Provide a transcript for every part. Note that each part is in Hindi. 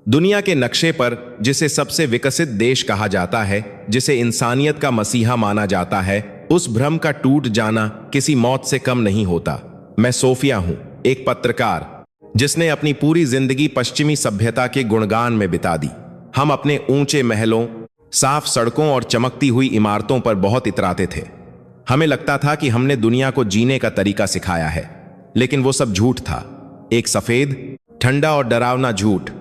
दुनिया के नक्शे पर जिसे सबसे विकसित देश कहा जाता है, जिसे इंसानियत का मसीहा माना जाता है, उस भ्रम का टूट जाना किसी मौत से कम नहीं होता। मैं सोफिया हूं, एक पत्रकार जिसने अपनी पूरी जिंदगी पश्चिमी सभ्यता के गुणगान में बिता दी। हम अपने ऊंचे महलों, साफ सड़कों और चमकती हुई इमारतों पर बहुत इतराते थे। हमें लगता था कि हमने दुनिया को जीने का तरीका सिखाया है, लेकिन वो सब झूठ था। एक सफेद, ठंडा और डरावना झूठ।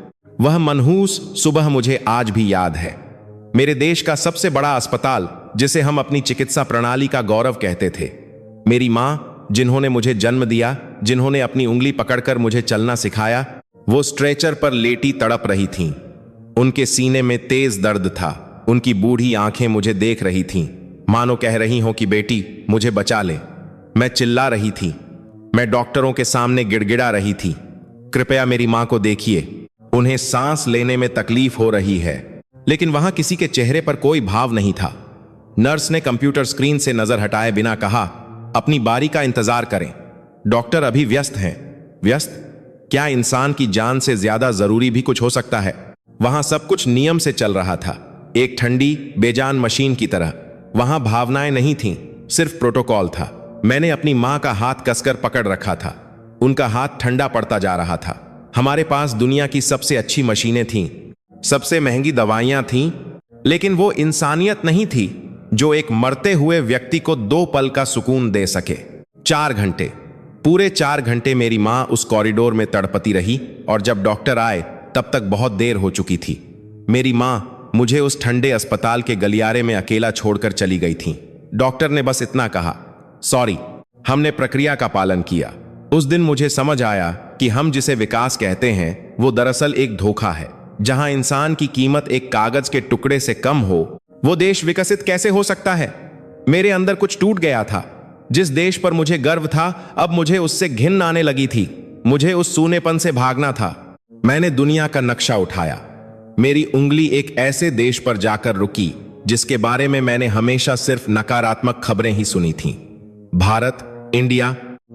वह मनहूस सुबह मुझे आज भी याद है। मेरे देश का सबसे बड़ा अस्पताल, जिसे हम अपनी चिकित्सा प्रणाली का गौरव कहते थे। मेरी मां, जिन्होंने मुझे जन्म दिया, जिन्होंने अपनी उंगली पकड़कर मुझे चलना सिखाया, वो स्ट्रेचर पर लेटी तड़प रही थीं। उनके सीने में तेज दर्द था। उनकी बूढ़ी आंखें मुझे देख रही थीं, मानो कह रही हो कि बेटी, मुझे बचा ले। मैं चिल्ला रही थी, मैं डॉक्टरों के सामने गिड़गिड़ा रही थी, कृपया मेरी मां को देखिए, उन्हें सांस लेने में तकलीफ हो रही है। लेकिन वहां किसी के चेहरे पर कोई भाव नहीं था। नर्स ने कंप्यूटर स्क्रीन से नजर हटाए बिना कहा, अपनी बारी का इंतजार करें, डॉक्टर अभी व्यस्त हैं। व्यस्त? क्या इंसान की जान से ज्यादा जरूरी भी कुछ हो सकता है? वहां सब कुछ नियम से चल रहा था, एक ठंडी बेजान मशीन की तरह। वहां भावनाएं नहीं थीं, सिर्फ प्रोटोकॉल था। मैंने अपनी मां का हाथ कसकर पकड़ रखा था। उनका हाथ ठंडा पड़ता जा रहा था। हमारे पास दुनिया की सबसे अच्छी मशीनें थीं, सबसे महंगी दवाइयां थीं, लेकिन वो इंसानियत नहीं थी जो एक मरते हुए व्यक्ति को 2 पल का सुकून दे सके। 4 घंटे, पूरे 4 घंटे मेरी मां उस कॉरिडोर में तड़पती रही, और जब डॉक्टर आए तब तक बहुत देर हो चुकी थी। मेरी मां मुझे उस ठंडे अस्पताल के गलियारे में अकेला छोड़कर चली गई थी। डॉक्टर ने बस इतना कहा, सॉरी। हमने प्रक्रिया का पालन किया। उस दिन मुझे समझ आया कि हम जिसे विकास कहते हैं, वो दरअसल एक धोखा है। जहां इंसान की कीमत एक कागज के टुकड़े से कम हो, वो देश विकसित कैसे हो सकता है? मेरे अंदर कुछ टूट गया था। जिस देश पर मुझे गर्व था, अब मुझे उससे घिन आने लगी थी। मुझे उस सूनेपन से भागना था। मैंने दुनिया का नक्शा उठाया। मेरी उंगली एक ऐसे देश पर जाकर रुकी जिसके बारे में मैंने हमेशा सिर्फ नकारात्मक खबरें ही सुनी थीं। भारत, इंडिया।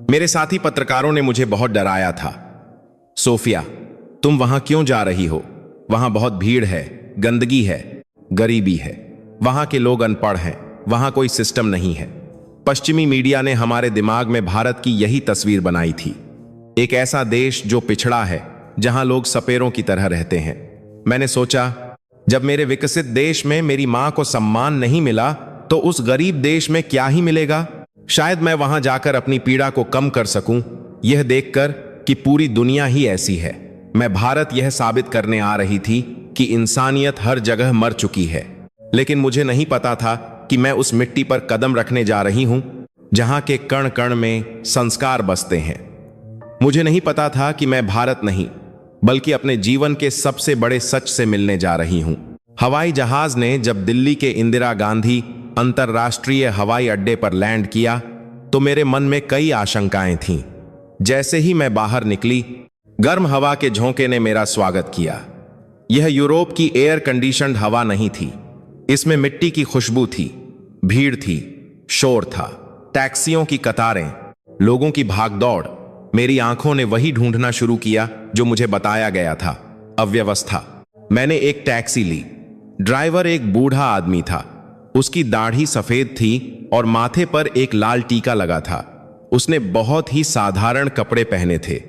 मेरे साथी पत्रकारों ने मुझे बहुत डराया था। सोफिया, तुम वहां क्यों जा रही हो? वहां बहुत भीड़ है, गंदगी है, गरीबी है। वहां के लोग अनपढ़ हैं, वहां कोई सिस्टम नहीं है। पश्चिमी मीडिया ने हमारे दिमाग में भारत की यही तस्वीर बनाई थी, एक ऐसा देश जो पिछड़ा है, जहां लोग सपेरों की तरह रहते हैं। मैंने सोचा, जब मेरे विकसित देश में मेरी मां को सम्मान नहीं मिला, तो उस गरीब देश में क्या ही मिलेगा? शायद मैं वहां जाकर अपनी पीड़ा को कम कर सकूं, यह देखकर कि पूरी दुनिया ही ऐसी है। मैं भारत यह साबित करने आ रही थी कि इंसानियत हर जगह मर चुकी है। लेकिन मुझे नहीं पता था कि मैं उस मिट्टी पर कदम रखने जा रही हूं जहां के कण कण में संस्कार बसते हैं। मुझे नहीं पता था कि मैं भारत नहीं, बल्कि अपने जीवन के सबसे बड़े सच से मिलने जा रही हूं। हवाई जहाज ने जब दिल्ली के इंदिरा गांधी अंतर्राष्ट्रीय हवाई अड्डे पर लैंड किया, तो मेरे मन में कई आशंकाएं थीं। जैसे ही मैं बाहर निकली, गर्म हवा के झोंके ने मेरा स्वागत किया। यह यूरोप की एयर कंडीशन्ड हवा नहीं थी। इसमें मिट्टी की खुशबू थी, भीड़ थी, शोर था, टैक्सियों की कतारें, लोगों की भागदौड़। मेरी आंखों ने वही ढूंढना शुरू किया जो मुझे बताया गया था, अव्यवस्था। मैंने एक टैक्सी ली। ड्राइवर एक बूढ़ा आदमी था। उसकी दाढ़ी सफेद थी और माथे पर एक लाल टीका लगा था। उसने बहुत ही साधारण कपड़े पहने थे।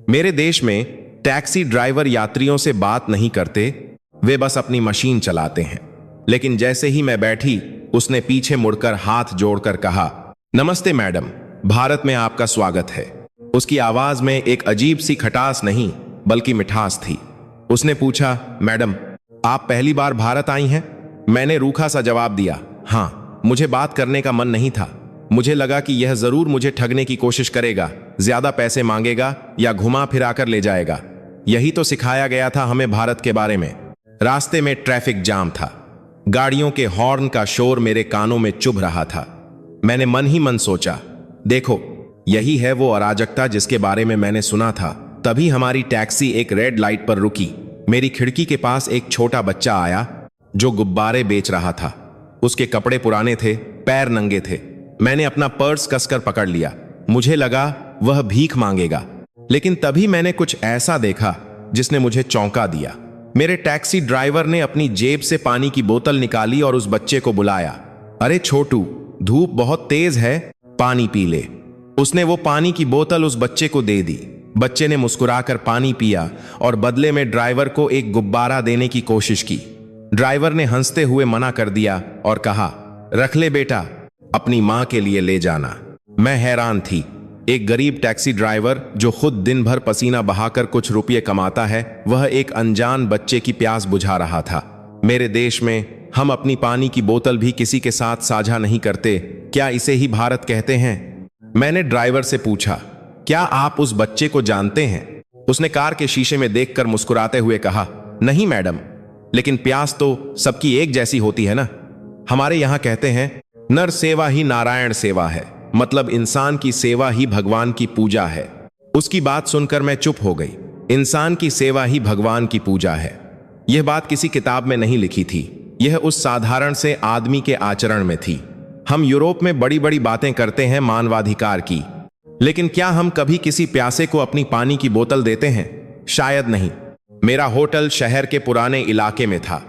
मेरे देश में टैक्सी ड्राइवर यात्रियों से बात नहीं करते, वे बस अपनी मशीन चलाते हैं। लेकिन जैसे ही मैं बैठी, उसने पीछे मुड़कर हाथ जोड़कर कहा, नमस्ते मैडम, भारत में आपका स्वागत है। उसकी आवाज में एक अजीब सी खटास नहीं, बल्कि मिठास थी। उसने पूछा, मैडम, आप पहली बार भारत आई हैं? मैंने रूखा सा जवाब दिया, हाँ। मुझे बात करने का मन नहीं था। मुझे लगा कि यह जरूर मुझे ठगने की कोशिश करेगा, ज्यादा पैसे मांगेगा या घुमा फिरा कर ले जाएगा। यही तो सिखाया गया था हमें भारत के बारे में। रास्ते में ट्रैफिक जाम था। गाड़ियों के हॉर्न का शोर मेरे कानों में चुभ रहा था। मैंने मन ही मन सोचा, देखो, यही है वो अराजकता जिसके बारे में मैंने सुना था। तभी हमारी टैक्सी एक रेड लाइट पर रुकी। मेरी खिड़की के पास एक छोटा बच्चा आया जो गुब्बारे बेच रहा था। उसके कपड़े पुराने थे, पैर नंगे थे। मैंने अपना पर्स कसकर पकड़ लिया। मुझे लगा वह भीख मांगेगा, लेकिन तभी मैंने कुछ ऐसा देखा जिसने मुझे चौंका दिया। मेरे टैक्सी ड्राइवर ने अपनी जेब से पानी की बोतल निकाली और उस बच्चे को बुलाया। अरे छोटू, धूप बहुत तेज है, पानी पी ले। उसने वो पानी की बोतल उस बच्चे को दे दी। बच्चे ने मुस्कुराकर पानी पिया और बदले में ड्राइवर को एक गुब्बारा देने की कोशिश की। ड्राइवर ने हंसते हुए मना कर दिया और कहा, रख ले बेटा, अपनी मां के लिए ले जाना। मैं हैरान थी। एक गरीब टैक्सी ड्राइवर जो खुद दिन भर पसीना बहाकर कुछ रुपये कमाता है, वह एक अनजान बच्चे की प्यास बुझा रहा था। मेरे देश में हम अपनी पानी की बोतल भी किसी के साथ साझा नहीं करते। क्या इसे ही भारत कहते हैं? मैंने ड्राइवर से पूछा, क्या आप उस बच्चे को जानते हैं? उसने कार के शीशे में देखकर मुस्कुराते हुए कहा, नहीं मैडम, लेकिन प्यास तो सबकी एक जैसी होती है ना। हमारे यहां कहते हैं, नर सेवा ही नारायण सेवा है, मतलब इंसान की सेवा ही भगवान की पूजा है। उसकी बात सुनकर मैं चुप हो गई। इंसान की सेवा ही भगवान की पूजा है, यह बात किसी किताब में नहीं लिखी थी, यह उस साधारण से आदमी के आचरण में थी। हम यूरोप में बड़ी बड़ी बातें करते हैं मानवाधिकार की, लेकिन क्या हम कभी किसी प्यासे को अपनी पानी की बोतल देते हैं? शायद नहीं। मेरा होटल शहर के पुराने इलाके में था।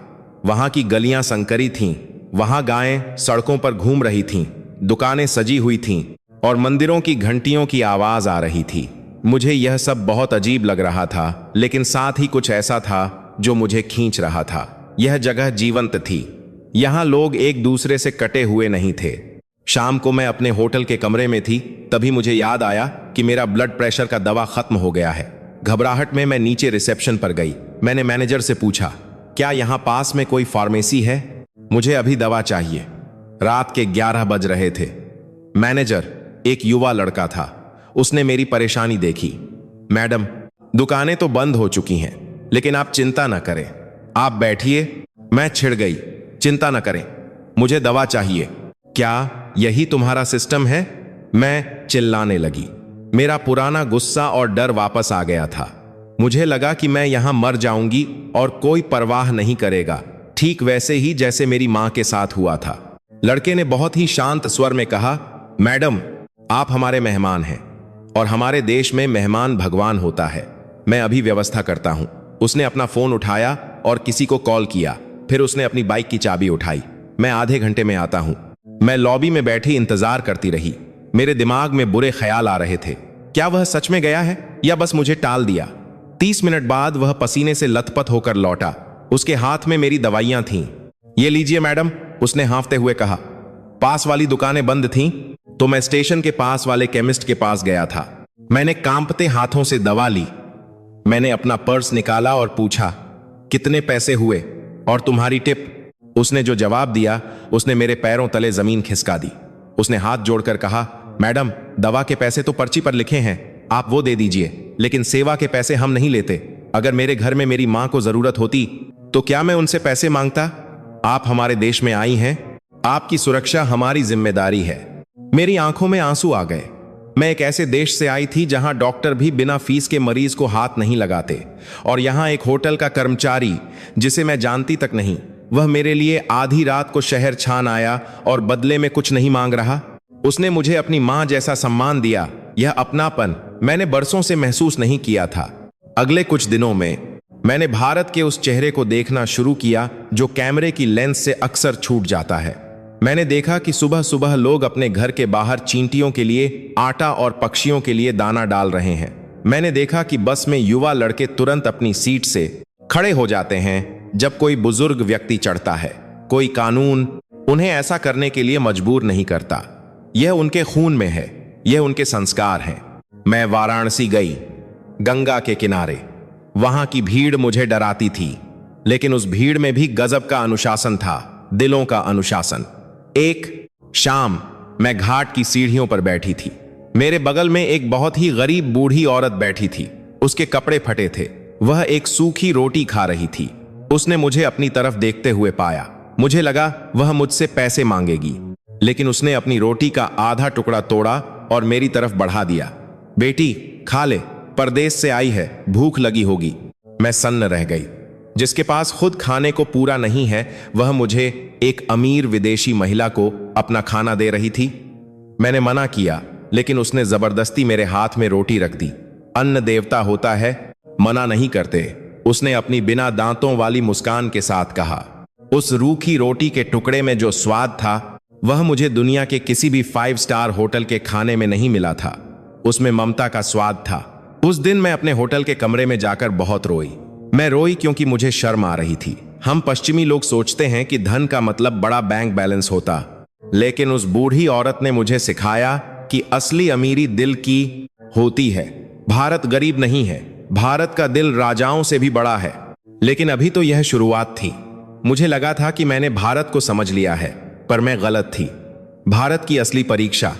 वहां की गलियां संकरी थीं, वहां गायें सड़कों पर घूम रही थीं, दुकानें सजी हुई थीं और मंदिरों की घंटियों की आवाज आ रही थी। मुझे यह सब बहुत अजीब लग रहा था, लेकिन साथ ही कुछ ऐसा था जो मुझे खींच रहा था। यह जगह जीवंत थी। यहां लोग एक दूसरे से कटे हुए नहीं थे। शाम को मैं अपने होटल के कमरे में थी, तभी मुझे याद आया कि मेरा ब्लड प्रेशर का दवा खत्म हो गया है। घबराहट में मैं नीचे रिसेप्शन पर गई। मैंने मैनेजर से पूछा, क्या यहां पास में कोई फार्मेसी है? मुझे अभी दवा चाहिए। रात के 11 बज रहे थे। मैनेजर एक युवा लड़का था। उसने मेरी परेशानी देखी। मैडम, दुकानें तो बंद हो चुकी हैं, लेकिन आप चिंता न करें, आप बैठिए। मैं छिड़ गई। चिंता न करें, मुझे दवा चाहिए। क्या यही तुम्हारा सिस्टम है? मैं चिल्लाने लगी। मेरा पुराना गुस्सा और डर वापस आ गया था। मुझे लगा कि मैं यहां मर जाऊंगी और कोई परवाह नहीं करेगा, ठीक वैसे ही जैसे मेरी मां के साथ हुआ था। लड़के ने बहुत ही शांत स्वर में कहा, मैडम, आप हमारे मेहमान हैं और हमारे देश में मेहमान भगवान होता है। मैं अभी व्यवस्था करता हूं। उसने अपना फोन उठाया और किसी को कॉल किया। फिर उसने अपनी बाइक की चाबी उठाई। मैं आधे घंटे में आता हूं। मैं लॉबी में बैठी इंतजार करती रही। मेरे दिमाग में बुरे ख्याल आ रहे थे। क्या वह सच में गया है या बस मुझे टाल दिया? 30 मिनट बाद वह पसीने से लथपथ होकर लौटा। उसके हाथ में मेरी दवाइयां थीं। ये लीजिए मैडम, उसने हाँफते हुए कहा। पास वाली दुकानें बंद थीं, तो मैं स्टेशन के पास वाले केमिस्ट के पास गया था। मैंने कांपते हाथों से दवा ली। मैंने अपना पर्स निकाला और पूछा, कितने पैसे हुए और तुम्हारी टिप? उसने जो जवाब दिया, उसने मेरे पैरों तले जमीन खिसका दी। उसने हाथ जोड़कर कहा, मैडम, दवा के पैसे तो पर्ची पर लिखे हैं, आप वो दे दीजिए, लेकिन सेवा के पैसे हम नहीं लेते। अगर मेरे घर में मेरी मां को जरूरत होती तो क्या मैं उनसे पैसे मांगता? आप हमारे देश में आई हैं, आपकी सुरक्षा हमारी जिम्मेदारी है। मेरी आंखों में आंसू आ गए। मैं एक ऐसे देश से आई थी जहां डॉक्टर भी बिना फीस के मरीज को हाथ नहीं लगाते, और यहां एक होटल का कर्मचारी, जिसे मैं जानती तक नहीं, वह मेरे लिए आधी रात को शहर छान आया और बदले में कुछ नहीं मांग रहा। उसने मुझे अपनी मां जैसा सम्मान दिया। यह अपनापन मैंने बरसों से महसूस नहीं किया था। अगले कुछ दिनों में मैंने भारत के उस चेहरे को देखना शुरू किया जो कैमरे की लेंस से अक्सर छूट जाता है। मैंने देखा कि सुबह सुबह लोग अपने घर के बाहर चींटियों के लिए आटा और पक्षियों के लिए दाना डाल रहे हैं। मैंने देखा कि बस में युवा लड़के तुरंत अपनी सीट से खड़े हो जाते हैं जब कोई बुजुर्ग व्यक्ति चढ़ता है। कोई कानून उन्हें ऐसा करने के लिए मजबूर नहीं करता। यह उनके खून में है, यह उनके संस्कार हैं। मैं वाराणसी गई, गंगा के किनारे। वहां की भीड़ मुझे डराती थी, लेकिन उस भीड़ में भी गजब का अनुशासन था, दिलों का अनुशासन। एक शाम मैं घाट की सीढ़ियों पर बैठी थी। मेरे बगल में एक बहुत ही गरीब बूढ़ी औरत बैठी थी। उसके कपड़े फटे थे। वह एक सूखी रोटी खा रही थी। उसने मुझे अपनी तरफ देखते हुए पाया। मुझे लगा वह मुझसे पैसे मांगेगी, लेकिन उसने अपनी रोटी का आधा टुकड़ा तोड़ा और मेरी तरफ बढ़ा दिया। बेटी, खा ले, परदेश से आई है, भूख लगी होगी। मैं सन्न रह गई। जिसके पास खुद खाने को पूरा नहीं है, वह मुझे एक अमीर विदेशी महिला को अपना खाना दे रही थी। मैंने मना किया, लेकिन उसने जबरदस्ती मेरे हाथ में रोटी रख दी। अन्न देवता होता है, मना नहीं करते। उसने अपनी बिना दांतों वाली मुस्कान के साथ कहा। उस रूखी रोटी के टुकड़े में जो स्वाद था वह मुझे दुनिया के किसी भी 5 स्टार होटल के खाने में नहीं मिला था। उसमें ममता का स्वाद था। उस दिन मैं अपने होटल के कमरे में जाकर बहुत रोई। मैं रोई क्योंकि मुझे शर्म आ रही थी। हम पश्चिमी लोग सोचते हैं कि धन का मतलब बड़ा बैंक बैलेंस होता, लेकिन उस बूढ़ी औरत ने मुझे सिखाया कि असली अमीरी दिल की होती है। भारत गरीब नहीं है, भारत का दिल राजाओं से भी बड़ा है। लेकिन अभी तो यह शुरुआत थी। मुझे लगा था कि मैंने भारत को समझ लिया है, पर मैं गलत थी। भारत की असली परीक्षा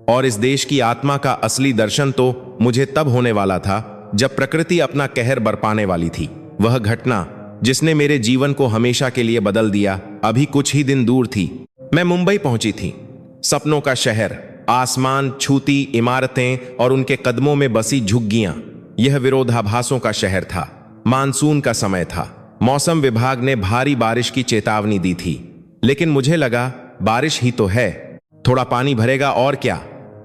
और इस देश की आत्मा का असली दर्शन तो मुझे तब होने वाला था जब प्रकृति अपना कहर बरपाने वाली थी। वह घटना जिसने मेरे जीवन को हमेशा के लिए बदल दिया अभी कुछ ही दिन दूर थी। मैं मुंबई पहुंची थी, सपनों का शहर, आसमान छूती इमारतें और उनके कदमों में बसी झुग्गियां। यह विरोधाभासों का शहर था। मानसून का समय था। मौसम विभाग ने भारी बारिश की चेतावनी दी थी, लेकिन मुझे लगा बारिश ही तो है, थोड़ा पानी भरेगा और क्या।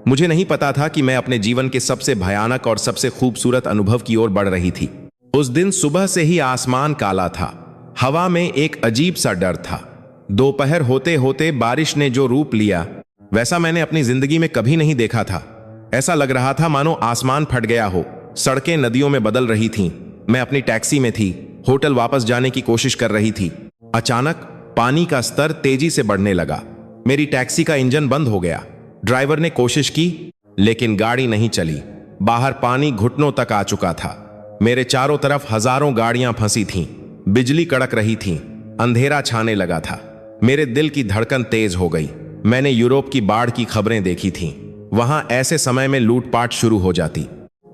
मुझे नहीं पता था कि मैं अपने जीवन के सबसे भयानक और सबसे खूबसूरत अनुभव की ओर बढ़ रही थी। उस दिन सुबह से ही आसमान काला था। हवा में एक अजीब सा डर था। दोपहर होते होते बारिश ने जो रूप लिया वैसा मैंने अपनी जिंदगी में कभी नहीं देखा था। ऐसा लग रहा था मानो आसमान फट गया हो। सड़कें नदियों में बदल रही थीं। मैं अपनी टैक्सी में थी, होटल वापस जाने की कोशिश कर रही थी। अचानक पानी का स्तर तेजी से बढ़ने लगा। मेरी टैक्सी का इंजन बंद हो गया। ड्राइवर ने कोशिश की, लेकिन गाड़ी नहीं चली। बाहर पानी घुटनों तक आ चुका था। मेरे चारों तरफ हजारों गाड़ियां फंसी थीं। बिजली कड़क रही थी। अंधेरा छाने लगा था। मेरे दिल की धड़कन तेज हो गई। मैंने यूरोप की बाढ़ की खबरें देखी थीं। वहां ऐसे समय में लूटपाट शुरू हो जाती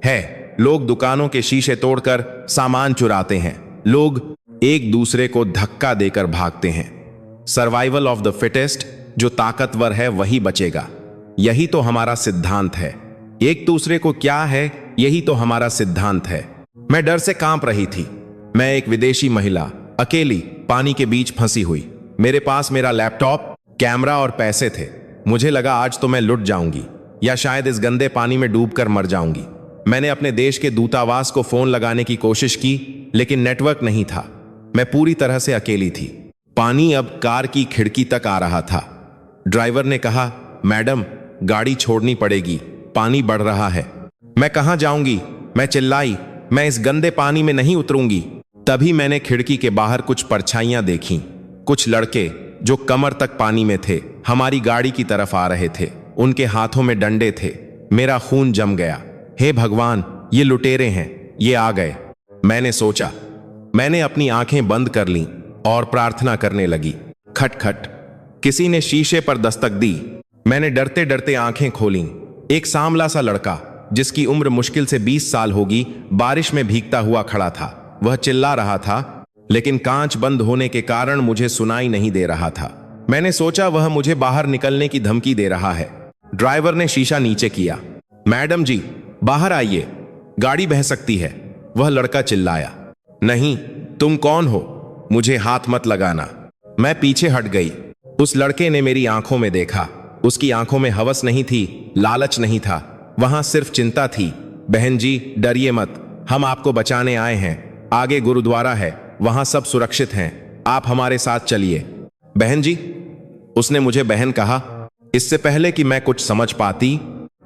है। लोग दुकानों के शीशे तोड़कर सामान चुराते हैं। लोग एक दूसरे को धक्का देकर भागते हैं। सर्वाइवल ऑफ द फिटेस्ट, जो ताकतवर है वही बचेगा। यही तो हमारा सिद्धांत है। एक दूसरे को क्या है, यही तो हमारा सिद्धांत है। मैं डर से कांप रही थी। मैं एक विदेशी महिला, अकेली, पानी के बीच फंसी हुई। मेरे पास मेरा लैपटॉप, कैमरा और पैसे थे। मुझे लगा आज तो मैं लुट जाऊंगी या शायद इस गंदे पानी में डूबकर मर जाऊंगी। मैंने अपने देश के दूतावास को फोन लगाने की कोशिश की, लेकिन नेटवर्क नहीं था। मैं पूरी तरह से अकेली थी। पानी अब कार की खिड़की तक आ रहा था। ड्राइवर ने कहा, मैडम गाड़ी छोड़नी पड़ेगी, पानी बढ़ रहा है। मैं कहां जाऊंगी? मैं चिल्लाई, मैं इस गंदे पानी में नहीं उतरूंगी। तभी मैंने खिड़की के बाहर कुछ परछाइयां देखीं। कुछ लड़के जो कमर तक पानी में थे हमारी गाड़ी की तरफ आ रहे थे। उनके हाथों में डंडे थे। मेरा खून जम गया। हे भगवान, ये लुटेरे हैं, ये आ गए। मैंने सोचा। मैंने अपनी आंखें बंद कर लीं और प्रार्थना करने लगी। खटखट। किसी ने शीशे पर दस्तक दी। मैंने डरते डरते आंखें खोलीं। एक सांवला सा लड़का जिसकी उम्र मुश्किल से 20 साल होगी, बारिश में भीगता हुआ खड़ा था। वह चिल्ला रहा था, लेकिन कांच बंद होने के कारण मुझे सुनाई नहीं दे रहा था। मैंने सोचा वह मुझे बाहर निकलने की धमकी दे रहा है। ड्राइवर ने शीशा नीचे किया। मैडम जी, बाहर आइए, गाड़ी बह सकती है। वह लड़का चिल्लाया। नहीं, तुम कौन हो? मुझे हाथ मत लगाना। मैं पीछे हट गई। उस लड़के ने मेरी आंखों में देखा। उसकी आंखों में हवस नहीं थी, लालच नहीं था, वहां सिर्फ चिंता थी। बहन जी, डरिए मत, हम आपको बचाने आए हैं। आगे गुरुद्वारा है, वहां सब सुरक्षित हैं। आप हमारे साथ चलिए। बहन जी, उसने मुझे बहन कहा। इससे पहले कि मैं कुछ समझ पाती,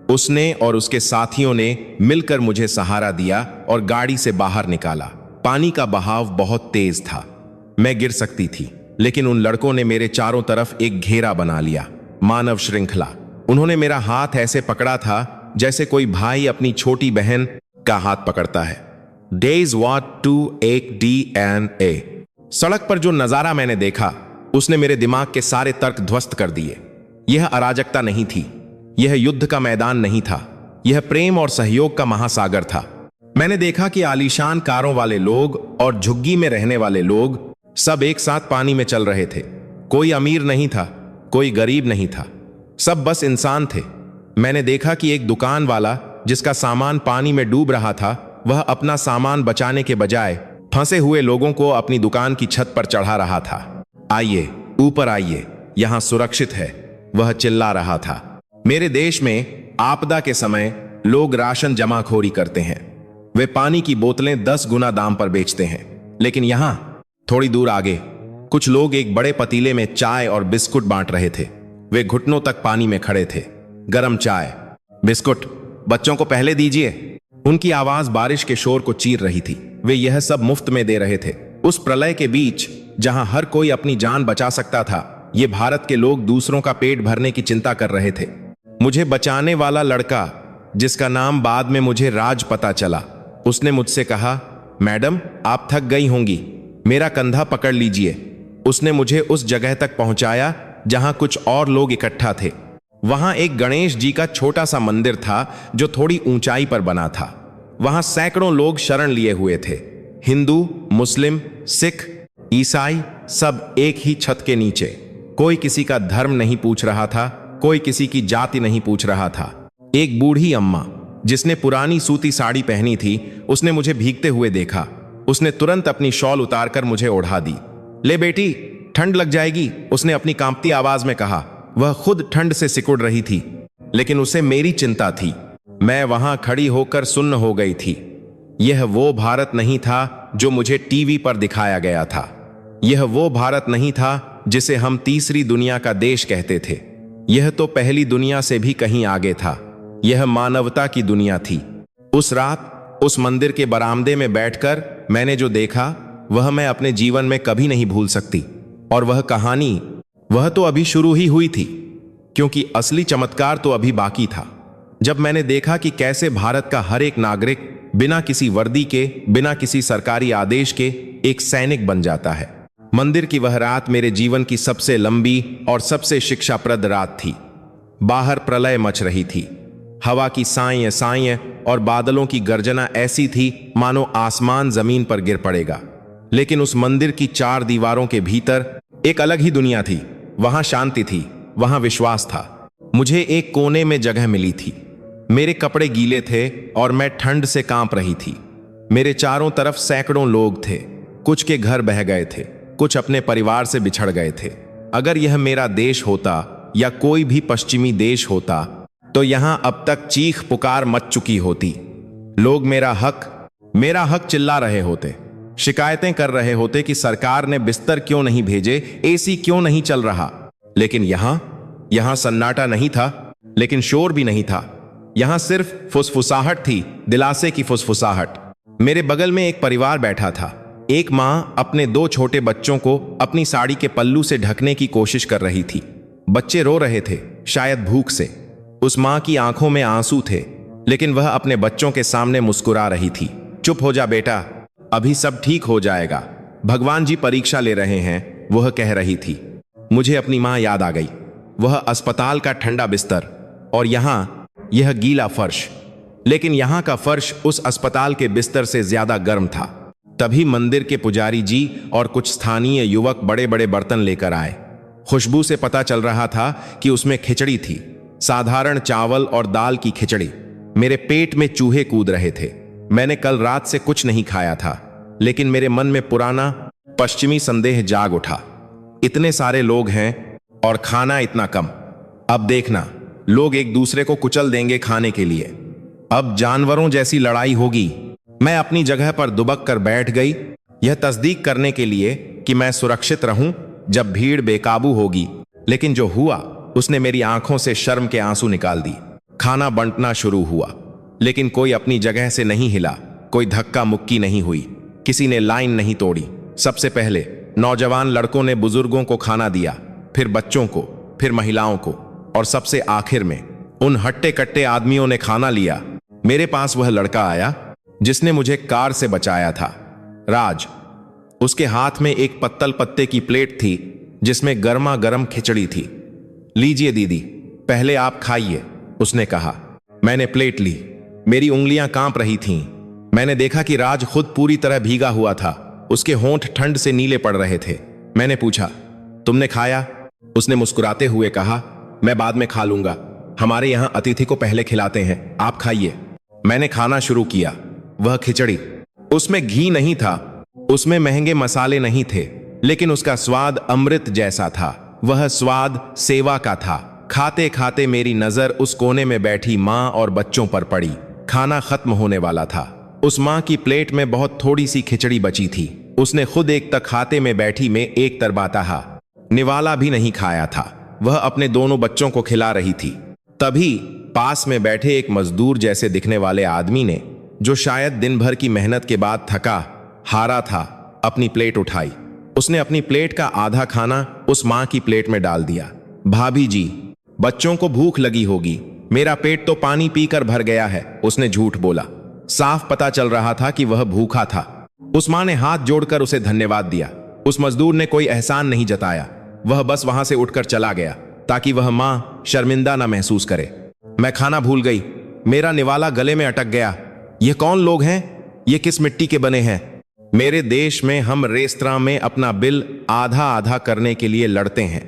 उसने और उसके साथियों ने मिलकर मुझे सहारा दिया और गाड़ी से बाहर निकाला। पानी का बहाव बहुत तेज था। मैं गिर सकती थी, लेकिन उन लड़कों ने मेरे चारों तरफ एक घेरा बना लिया। मानव श्रृंखला। उन्होंने मेरा हाथ ऐसे पकड़ा था जैसे कोई भाई अपनी छोटी बहन का हाथ पकड़ता है। डेज वॉट टू एक DNA। सड़क पर जो नजारा मैंने देखा उसने मेरे दिमाग के सारे तर्क ध्वस्त कर दिए। यह अराजकता नहीं थी, यह युद्ध का मैदान नहीं था, यह प्रेम और सहयोग का महासागर था। मैंने देखा कि आलीशान कारों वाले लोग और झुग्गी में रहने वाले लोग सब एक साथ पानी में चल रहे थे। कोई अमीर नहीं था, कोई गरीब नहीं था, सब बस इंसान थे। मैंने देखा कि एक दुकान वाला जिसका सामान पानी में डूब रहा था, वह अपना सामान बचाने के बजाय फंसे हुए लोगों को अपनी दुकान की छत पर चढ़ा रहा था। आइए, ऊपर आइए, यहां सुरक्षित है, वह चिल्ला रहा था। मेरे देश में आपदा के समय लोग राशन जमाखोरी करते हैं। वे पानी की बोतलें 10 गुना दाम पर बेचते हैं। लेकिन यहां थोड़ी दूर आगे कुछ लोग एक बड़े पतीले में चाय और बिस्कुट बांट रहे थे। वे घुटनों तक पानी में खड़े थे। गरम चाय, बिस्कुट, बच्चों को पहले दीजिए। उनकी आवाज बारिश के शोर को चीर रही थी। वे यह सब मुफ्त में दे रहे थे। उस प्रलय के बीच जहां हर कोई अपनी जान बचा सकता था, ये भारत के लोग दूसरों का पेट भरने की चिंता कर रहे थे। मुझे बचाने वाला लड़का, जिसका नाम बाद में मुझे राज पता चला, उसने मुझसे कहा, मैडम आप थक गई होंगी, मेरा कंधा पकड़ लीजिए। उसने मुझे उस जगह तक पहुंचाया जहां कुछ और लोग इकट्ठा थे। वहां एक गणेश जी का छोटा सा मंदिर था जो थोड़ी ऊंचाई पर बना था। वहां सैकड़ों लोग शरण लिए हुए थे। हिंदू, मुस्लिम, सिख, ईसाई, सब एक ही छत के नीचे। कोई किसी का धर्म नहीं पूछ रहा था, कोई किसी की जाति नहीं पूछ रहा था। एक बूढ़ी अम्मा जिसने पुरानी सूती साड़ी पहनी थी, उसने मुझे भीगते हुए देखा। उसने तुरंत अपनी शॉल उतारकर मुझे ओढ़ा दी। ले बेटी, ठंड लग जाएगी, उसने अपनी कांपती आवाज में कहा। वह खुद ठंड से सिकुड़ रही थी, लेकिन उसे मेरी चिंता थी। मैं वहां खड़ी होकर सुन्न हो गई थी। यह वो भारत नहीं था जो मुझे टीवी पर दिखाया गया था। यह वो भारत नहीं था जिसे हम तीसरी दुनिया का देश कहते थे। यह तो पहली दुनिया से भी कहीं आगे था। यह मानवता की दुनिया थी। उस रात उस मंदिर के बरामदे में बैठकर मैंने जो देखा, वह मैं अपने जीवन में कभी नहीं भूल सकती। और वह कहानी, वह तो अभी शुरू ही हुई थी, क्योंकि असली चमत्कार तो अभी बाकी था। जब मैंने देखा कि कैसे भारत का हर एक नागरिक बिना किसी वर्दी के, बिना किसी सरकारी आदेश के एक सैनिक बन जाता है। मंदिर की वह रात मेरे जीवन की सबसे लंबी और सबसे शिक्षाप्रद रात थी। बाहर प्रलय मच रही थी। हवा की साएं साएं और बादलों की गर्जना ऐसी थी मानो आसमान जमीन पर गिर पड़ेगा। लेकिन उस मंदिर की 4 दीवारों के भीतर एक अलग ही दुनिया थी। वहां शांति थी, वहां विश्वास था। मुझे एक कोने में जगह मिली थी। मेरे कपड़े गीले थे और मैं ठंड से कांप रही थी। मेरे चारों तरफ सैकड़ों लोग थे। कुछ के घर बह गए थे, कुछ अपने परिवार से बिछड़ गए थे। अगर यह मेरा देश होता या कोई भी पश्चिमी देश होता, तो यहां अब तक चीख पुकार मच चुकी होती। लोग मेरा हक चिल्ला रहे होते, शिकायतें कर रहे होते कि सरकार ने बिस्तर क्यों नहीं भेजे, एसी क्यों नहीं चल रहा। लेकिन यहां सन्नाटा नहीं था, लेकिन शोर भी नहीं था। यहां सिर्फ फुसफुसाहट थी, दिलासे की फुसफुसाहट। मेरे बगल में एक परिवार बैठा था। एक मां अपने 2 छोटे बच्चों को अपनी साड़ी के पल्लू से ढकने की कोशिश कर रही थी। बच्चे रो रहे थे, शायद भूख से। उस मां की आंखों में आंसू थे, लेकिन वह अपने बच्चों के सामने मुस्कुरा रही थी। चुप हो जा बेटा, अभी सब ठीक हो जाएगा, भगवान जी परीक्षा ले रहे हैं, वह कह रही थी। मुझे अपनी मां याद आ गई। वह अस्पताल का ठंडा बिस्तर और यहां यह गीला फर्श। लेकिन यहां का फर्श उस अस्पताल के बिस्तर से ज्यादा गर्म था। तभी मंदिर के पुजारी जी और कुछ स्थानीय युवक बड़े बड़े बर्तन लेकर आए। खुशबू से पता चल रहा था कि उसमें खिचड़ी थी, साधारण चावल और दाल की खिचड़ी। मेरे पेट में चूहे कूद रहे थे। मैंने कल रात से कुछ नहीं खाया था, लेकिन मेरे मन में पुराना पश्चिमी संदेह जाग उठा। इतने सारे लोग हैं और खाना इतना कम। अब देखना, लोग एक दूसरे को कुचल देंगे खाने के लिए। अब जानवरों जैसी लड़ाई होगी। मैं अपनी जगह पर दुबक कर बैठ गई, यह तस्दीक करने के लिए कि मैं सुरक्षित रहूं जब भीड़ बेकाबू होगी। लेकिन जो हुआ, उसने मेरी आंखों से शर्म के आंसू निकाल दी। खाना बंटना शुरू हुआ, लेकिन कोई अपनी जगह से नहीं हिला, कोई धक्का मुक्की नहीं हुई, किसी ने लाइन नहीं तोड़ी। सबसे पहले नौजवान लड़कों ने बुजुर्गों को खाना दिया, फिर बच्चों को, फिर महिलाओं को, और सबसे आखिर में उन हट्टे कट्टे आदमियों ने खाना लिया। मेरे पास वह लड़का आया जिसने मुझे कार से बचाया था, राज। उसके हाथ में एक पत्तल पत्ते की प्लेट थी जिसमें गर्मा गर्म खिचड़ी थी। लीजिए दीदी, पहले आप खाइए, उसने कहा। मैंने प्लेट ली। मेरी उंगलियां कांप रही थीं। मैंने देखा कि राज खुद पूरी तरह भीगा हुआ था। उसके होंठ ठंड से नीले पड़ रहे थे। मैंने पूछा, तुमने खाया? उसने मुस्कुराते हुए कहा, मैं बाद में खा लूंगा, हमारे यहां अतिथि को पहले खिलाते हैं, आप खाइए। मैंने खाना शुरू किया। वह खिचड़ी, उसमें घी नहीं था, उसमें महंगे मसाले नहीं थे, लेकिन उसका स्वाद अमृत जैसा था। वह स्वाद सेवा का था। खाते खाते मेरी नजर उस कोने में बैठी मां और बच्चों पर पड़ी। खाना खत्म होने वाला था। उस माँ की प्लेट में बहुत थोड़ी सी खिचड़ी बची थी। उसने खुद एक तक खाते में बैठी में एक तरबाताहा निवाला भी नहीं खाया था। वह अपने दोनों बच्चों को खिला रही थी। तभी पास में बैठे एक मजदूर जैसे दिखने वाले आदमी ने, जो शायद दिन भर की मेहनत के बाद थका हारा था, अपनी प्लेट उठाई। उसने अपनी प्लेट का आधा खाना उस माँ की प्लेट में डाल दिया। भाभी जी, बच्चों को भूख लगी होगी, मेरा पेट तो पानी पीकर भर गया है, उसने झूठ बोला। साफ पता चल रहा था कि वह भूखा था। उस माँ ने हाथ जोड़कर उसे धन्यवाद दिया। उस मजदूर ने कोई एहसान नहीं जताया। वह बस वहां से उठकर चला गया ताकि वह माँ शर्मिंदा ना महसूस करे। मैं खाना भूल गई, मेरा निवाला गले में अटक गया। ये कौन लोग हैं? ये किस मिट्टी के बने हैं? मेरे देश में हम रेस्तरां में अपना बिल आधा आधा करने के लिए लड़ते हैं।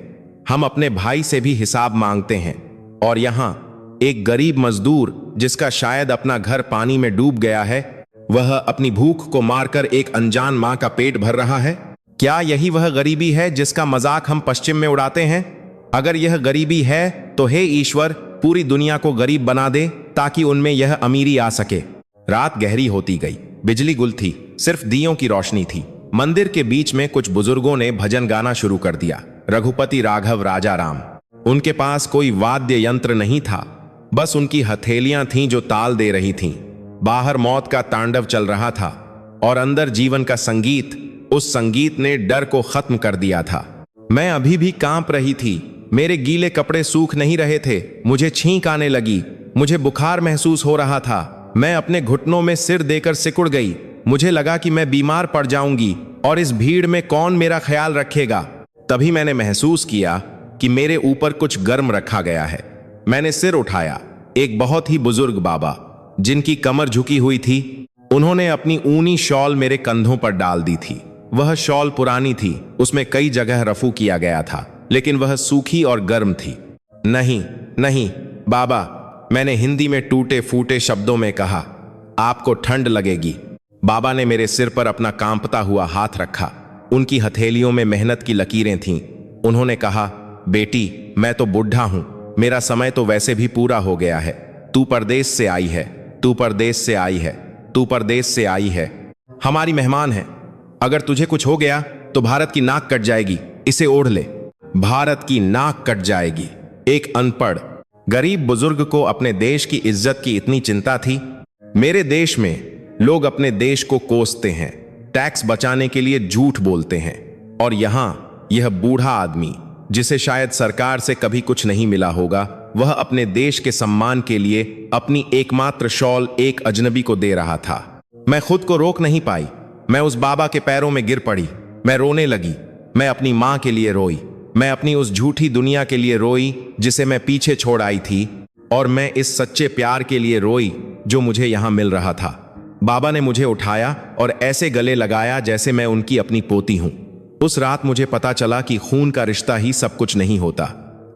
हम अपने भाई से भी हिसाब मांगते हैं, और यहां एक गरीब मजदूर जिसका शायद अपना घर पानी में डूब गया है, वह अपनी भूख को मारकर एक अनजान मां का पेट भर रहा है। क्या यही वह गरीबी है जिसका मजाक हम पश्चिम में उड़ाते हैं? अगर यह गरीबी है तो हे ईश्वर, पूरी दुनिया को गरीब बना दे ताकि उनमें यह अमीरी आ सके। रात गहरी होती गई। बिजली गुल थी, सिर्फ दियों की रोशनी थी। मंदिर के बीच में कुछ बुजुर्गों ने भजन गाना शुरू कर दिया। रघुपति राघव राजा राम। उनके पास कोई वाद्य यंत्र नहीं था, बस उनकी हथेलियां थीं जो ताल दे रही थीं। बाहर मौत का तांडव चल रहा था और अंदर जीवन का संगीत। उस संगीत ने डर को खत्म कर दिया था। मैं अभी भी कांप रही थी। मेरे गीले कपड़े सूख नहीं रहे थे। मुझे छींक आने लगी। मुझे बुखार महसूस हो रहा था। मैं अपने घुटनों में सिर देकर सिकुड़ गई। मुझे लगा कि मैं बीमार पड़ जाऊंगी और इस भीड़ में कौन मेरा ख्याल रखेगा। तभी मैंने महसूस किया कि मेरे ऊपर कुछ गर्म रखा गया है। मैंने सिर उठाया। एक बहुत ही बुजुर्ग बाबा, जिनकी कमर झुकी हुई थी, उन्होंने अपनी ऊनी शॉल मेरे कंधों पर डाल दी थी। वह शॉल पुरानी थी, उसमें कई जगह रफू किया गया था, लेकिन वह सूखी और गर्म थी। नहीं नहीं बाबा, मैंने हिंदी में टूटे फूटे शब्दों में कहा, आपको ठंड लगेगी। बाबा ने मेरे सिर पर अपना कांपता हुआ हाथ रखा। उनकी हथेलियों में मेहनत की लकीरें थीं। उन्होंने कहा, बेटी, मैं तो बुढ़ा हूं, मेरा समय तो वैसे भी पूरा हो गया है। तू परदेश से आई है, तू परदेश से आई है, तू परदेश से आई है। हमारी मेहमान है। अगर तुझे कुछ हो गया तो भारत की नाक कट जाएगी, इसे ओढ़ ले। भारत की नाक कट जाएगी। एक अनपढ़ गरीब बुजुर्ग को अपने देश की इज्जत की इतनी चिंता थी। मेरे देश में लोग अपने देश को कोसते हैं, टैक्स बचाने के लिए झूठ बोलते हैं, और यहां यह बूढ़ा आदमी, जिसे शायद सरकार से कभी कुछ नहीं मिला होगा, वह अपने देश के सम्मान के लिए अपनी एकमात्र शॉल एक अजनबी को दे रहा था। मैं खुद को रोक नहीं पाई। मैं उस बाबा के पैरों में गिर पड़ी। मैं रोने लगी। मैं अपनी मां के लिए रोई। मैं अपनी उस झूठी दुनिया के लिए रोई जिसे मैं पीछे छोड़ आई थी, और मैं इस सच्चे प्यार के लिए रोई जो मुझे यहां मिल रहा था। बाबा ने मुझे उठाया और ऐसे गले लगाया जैसे मैं उनकी अपनी पोती हूं। उस रात मुझे पता चला कि खून का रिश्ता ही सब कुछ नहीं होता।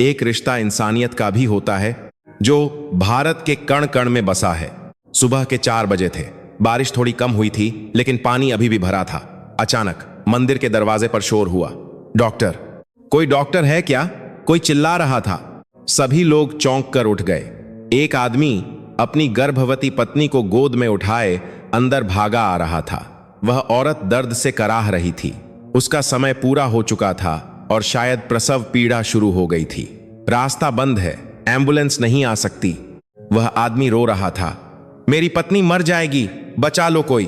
एक रिश्ता इंसानियत का भी होता है, जो भारत के कण कण में बसा है। सुबह के 4 बजे थे। बारिश थोड़ी कम हुई थी, लेकिन पानी अभी भी भरा था। अचानक मंदिर के दरवाजे पर शोर हुआ। डॉक्टर, कोई डॉक्टर है क्या? कोई चिल्ला रहा था। सभी लोग चौंक कर उठ गए। एक आदमी अपनी गर्भवती पत्नी को गोद में उठाए अंदर भागा आ रहा था। वह औरत दर्द से कराह रही थी। उसका समय पूरा हो चुका था और शायद प्रसव पीड़ा शुरू हो गई थी। रास्ता बंद है, एम्बुलेंस नहीं आ सकती। वह आदमी रो रहा था, मेरी पत्नी मर जाएगी, बचा लो कोई।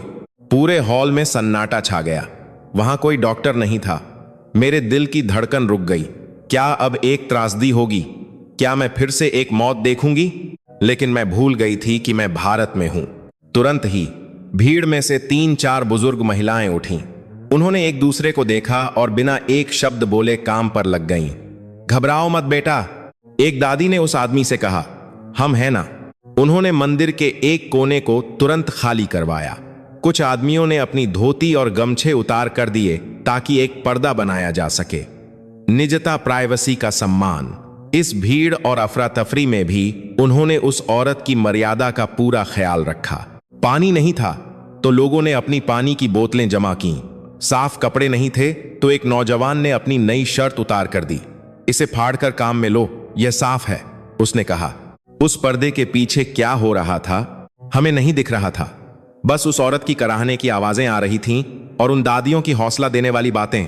पूरे हॉल में सन्नाटा छा गया। वहां कोई डॉक्टर नहीं था। मेरे दिल की धड़कन रुक गई। क्या अब एक त्रासदी होगी? क्या मैं फिर से एक मौत देखूंगी? लेकिन मैं भूल गई थी कि मैं भारत में हूं। तुरंत ही भीड़ में से 3-4 बुजुर्ग महिलाएं उठीं। उन्होंने एक दूसरे को देखा और बिना एक शब्द बोले काम पर लग गईं। घबराओ मत बेटा, एक दादी ने उस आदमी से कहा, हम हैं ना। उन्होंने मंदिर के एक कोने को तुरंत खाली करवाया। कुछ आदमियों ने अपनी धोती और गमछे उतार कर दिए ताकि एक पर्दा बनाया जा सके। निजता, प्राइवेसी का सम्मान। इस भीड़ और अफरा तफरी में भी उन्होंने उस औरत की मर्यादा का पूरा ख्याल रखा। पानी नहीं था तो लोगों ने अपनी पानी की बोतलें जमा की। साफ कपड़े नहीं थे तो एक नौजवान ने अपनी नई शर्ट उतार कर दी। इसे फाड़कर काम में लो, यह साफ है, उसने कहा। उस पर्दे के पीछे क्या हो रहा था हमें नहीं दिख रहा था। बस उस औरत की कराहने की आवाजें आ रही थीं और उन दादियों की हौसला देने वाली बातें।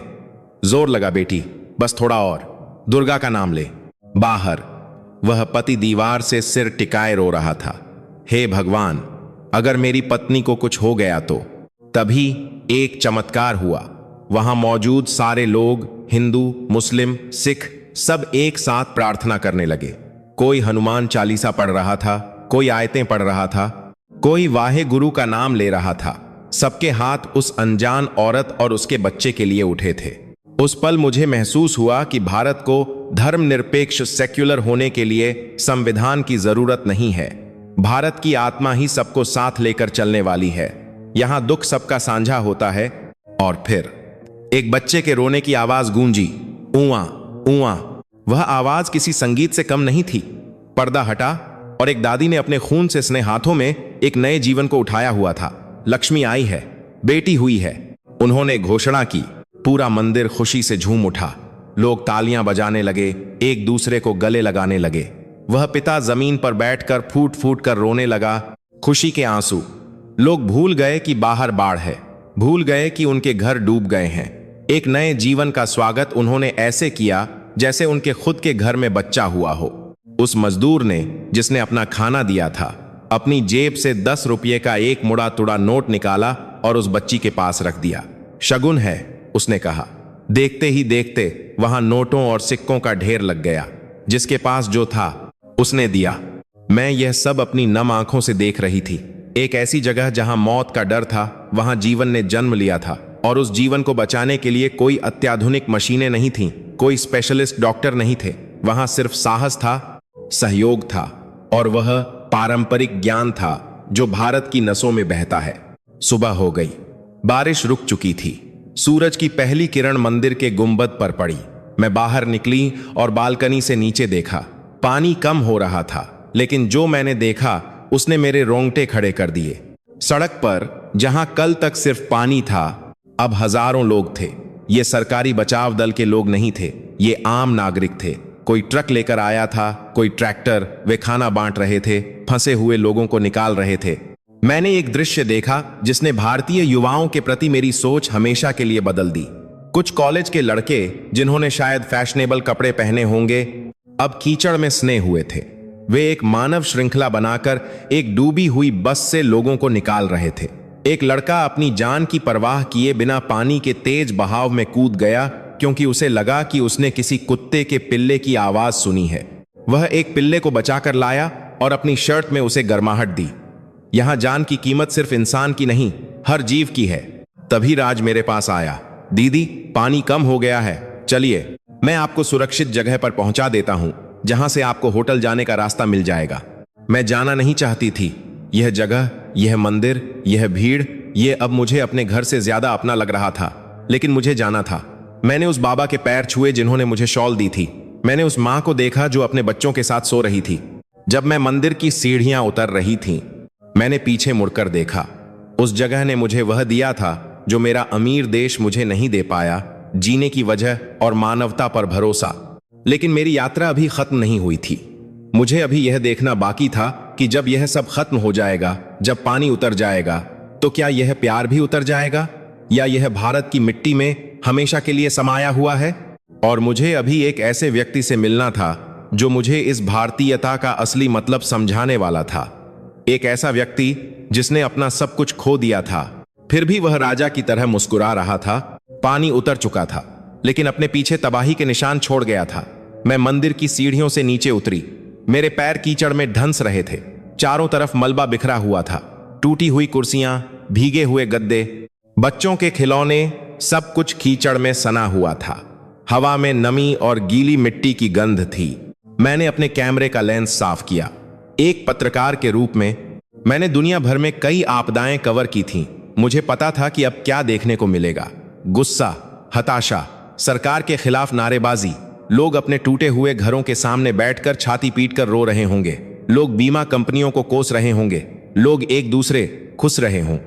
जोर लगा बेटी, बस थोड़ा और, दुर्गा का नाम ले। बाहर वह पति दीवार से सिर टिकाए रो रहा था। हे भगवान, अगर मेरी पत्नी को कुछ हो गया तो। तभी एक चमत्कार हुआ। वहां मौजूद सारे लोग, हिंदू, मुस्लिम, सिख, सब एक साथ प्रार्थना करने लगे। कोई हनुमान चालीसा पढ़ रहा था, कोई आयतें पढ़ रहा था, कोई वाहे गुरु का नाम ले रहा था। सबके हाथ उस अनजान औरत और उसके बच्चे के लिए उठे थे। उस पल मुझे महसूस हुआ कि भारत को धर्मनिरपेक्ष सेक्युलर होने के लिए संविधान की जरूरत नहीं है। भारत की आत्मा ही सबको साथ लेकर चलने वाली है। यहां दुख सबका साझा होता है। और फिर एक बच्चे के रोने की आवाज गूंजी, ऊआ ऊआ। वह आवाज किसी संगीत से कम नहीं थी। पर्दा हटा और एक दादी ने अपने खून से स्ने हाथों में एक नए जीवन को उठाया हुआ था। लक्ष्मी आई है, बेटी हुई है, उन्होंने घोषणा की। पूरा मंदिर खुशी से झूम उठा। लोग तालियां बजाने लगे, एक दूसरे को गले लगाने लगे। वह पिता जमीन पर बैठकर फूट फूट कर रोने लगा, खुशी के आंसू। लोग भूल गए कि बाहर बाढ़ है, भूल गए कि उनके घर डूब गए हैं। एक नए जीवन का स्वागत उन्होंने ऐसे किया जैसे उनके खुद के घर में बच्चा हुआ हो। उस मजदूर ने, जिसने अपना खाना दिया था, अपनी जेब से 10 रुपये का एक मुड़ा तुड़ा नोट निकाला और उस बच्ची के पास रख दिया। शगुन है, उसने कहा। देखते ही देखते वहां नोटों और सिक्कों का ढेर लग गया। जिसके पास जो था उसने दिया। मैं यह सब अपनी नम आंखों से देख रही थी। एक ऐसी जगह जहां मौत का डर था, वहां जीवन ने जन्म लिया था। और उस जीवन को बचाने के लिए कोई अत्याधुनिक मशीनें नहीं थीं, कोई स्पेशलिस्ट डॉक्टर नहीं थे। वहां सिर्फ साहस था, सहयोग था और वह पारंपरिक ज्ञान था जो भारत की नसों में बहता है। सुबह हो गई, बारिश रुक चुकी थी। सूरज की पहली किरण मंदिर के गुंबद पर पड़ी। मैं बाहर निकली और बालकनी से नीचे देखा। पानी कम हो रहा था, लेकिन जो मैंने देखा उसने मेरे रोंगटे खड़े कर दिए। सड़क पर जहां कल तक सिर्फ पानी था, अब हजारों लोग थे। ये सरकारी बचाव दल के लोग नहीं थे, ये आम नागरिक थे। कोई ट्रक लेकर आया था, कोई ट्रैक्टर। वे खाना बांट रहे थे, फंसे हुए लोगों को निकाल रहे थे। मैंने एक दृश्य देखा जिसने भारतीय युवाओं के प्रति मेरी सोच हमेशा के लिए बदल दी। कुछ कॉलेज के लड़के, जिन्होंने शायद फैशनेबल कपड़े पहने होंगे, अब कीचड़ में स्ने हुए थे। वे एक मानव श्रृंखला बनाकर एक डूबी हुई बस से लोगों को निकाल रहे थे। एक लड़का अपनी जान की परवाह किए बिना पानी के तेज बहाव में कूद गया, क्योंकि उसे लगा कि उसने किसी कुत्ते के पिल्ले की आवाज सुनी है। वह एक पिल्ले को बचाकर लाया और अपनी शर्ट में उसे गर्माहट दी। यहां जान की कीमत सिर्फ इंसान की नहीं, हर जीव की है। तभी राज मेरे पास आया। दीदी, पानी कम हो गया है, चलिए मैं आपको सुरक्षित जगह पर पहुंचा देता हूं, जहां से आपको होटल जाने का रास्ता मिल जाएगा। मैं जाना नहीं चाहती थी। यह जगह, यह मंदिर, यह भीड़, यह अब मुझे अपने घर से ज्यादा अपना लग रहा था। लेकिन मुझे जाना था। मैंने उस बाबा के पैर छुए जिन्होंने मुझे शॉल दी थी। मैंने उस मां को देखा जो अपने बच्चों के साथ सो रही थी। जब मैं मंदिर की सीढ़ियां उतर रही थी, मैंने पीछे मुड़कर देखा। उस जगह ने मुझे वह दिया था जो मेरा अमीर देश मुझे नहीं दे पाया, जीने की वजह और मानवता पर भरोसा। लेकिन मेरी यात्रा अभी खत्म नहीं हुई थी। मुझे अभी यह देखना बाकी था कि जब यह सब खत्म हो जाएगा, जब पानी उतर जाएगा, तो क्या यह प्यार भी उतर जाएगा, या यह भारत की मिट्टी में हमेशा के लिए समाया हुआ है। और मुझे अभी एक ऐसे व्यक्ति से मिलना था जो मुझे इस भारतीयता का असली मतलब समझाने वाला था। एक ऐसा व्यक्ति जिसने अपना सब कुछ खो दिया था, फिर भी वह राजा की तरह मुस्कुरा रहा था। पानी उतर चुका था, लेकिन अपने पीछे तबाही के निशान छोड़ गया था। मैं मंदिर की सीढ़ियों से नीचे उतरी। मेरे पैर कीचड़ में ढंस रहे थे। चारों तरफ मलबा बिखरा हुआ था, टूटी हुई कुर्सियां, भीगे हुए गद्दे, बच्चों के खिलौने, सब कुछ कीचड़ में सना हुआ था। हवा में नमी और गीली मिट्टी की गंध थी। मैंने अपने कैमरे का लेंस साफ किया। एक पत्रकार के रूप में मैंने दुनिया भर में कई आपदाएं कवर की थीं। मुझे पता था कि अब क्या देखने को मिलेगा। गुस्सा, हताशा, सरकार के खिलाफ नारेबाजी। लोग अपने टूटे हुए घरों के सामने बैठकर छाती पीटकर रो रहे होंगे। लोग बीमा कंपनियों को कोस रहे होंगे। लोग एक दूसरे खुश रहे हों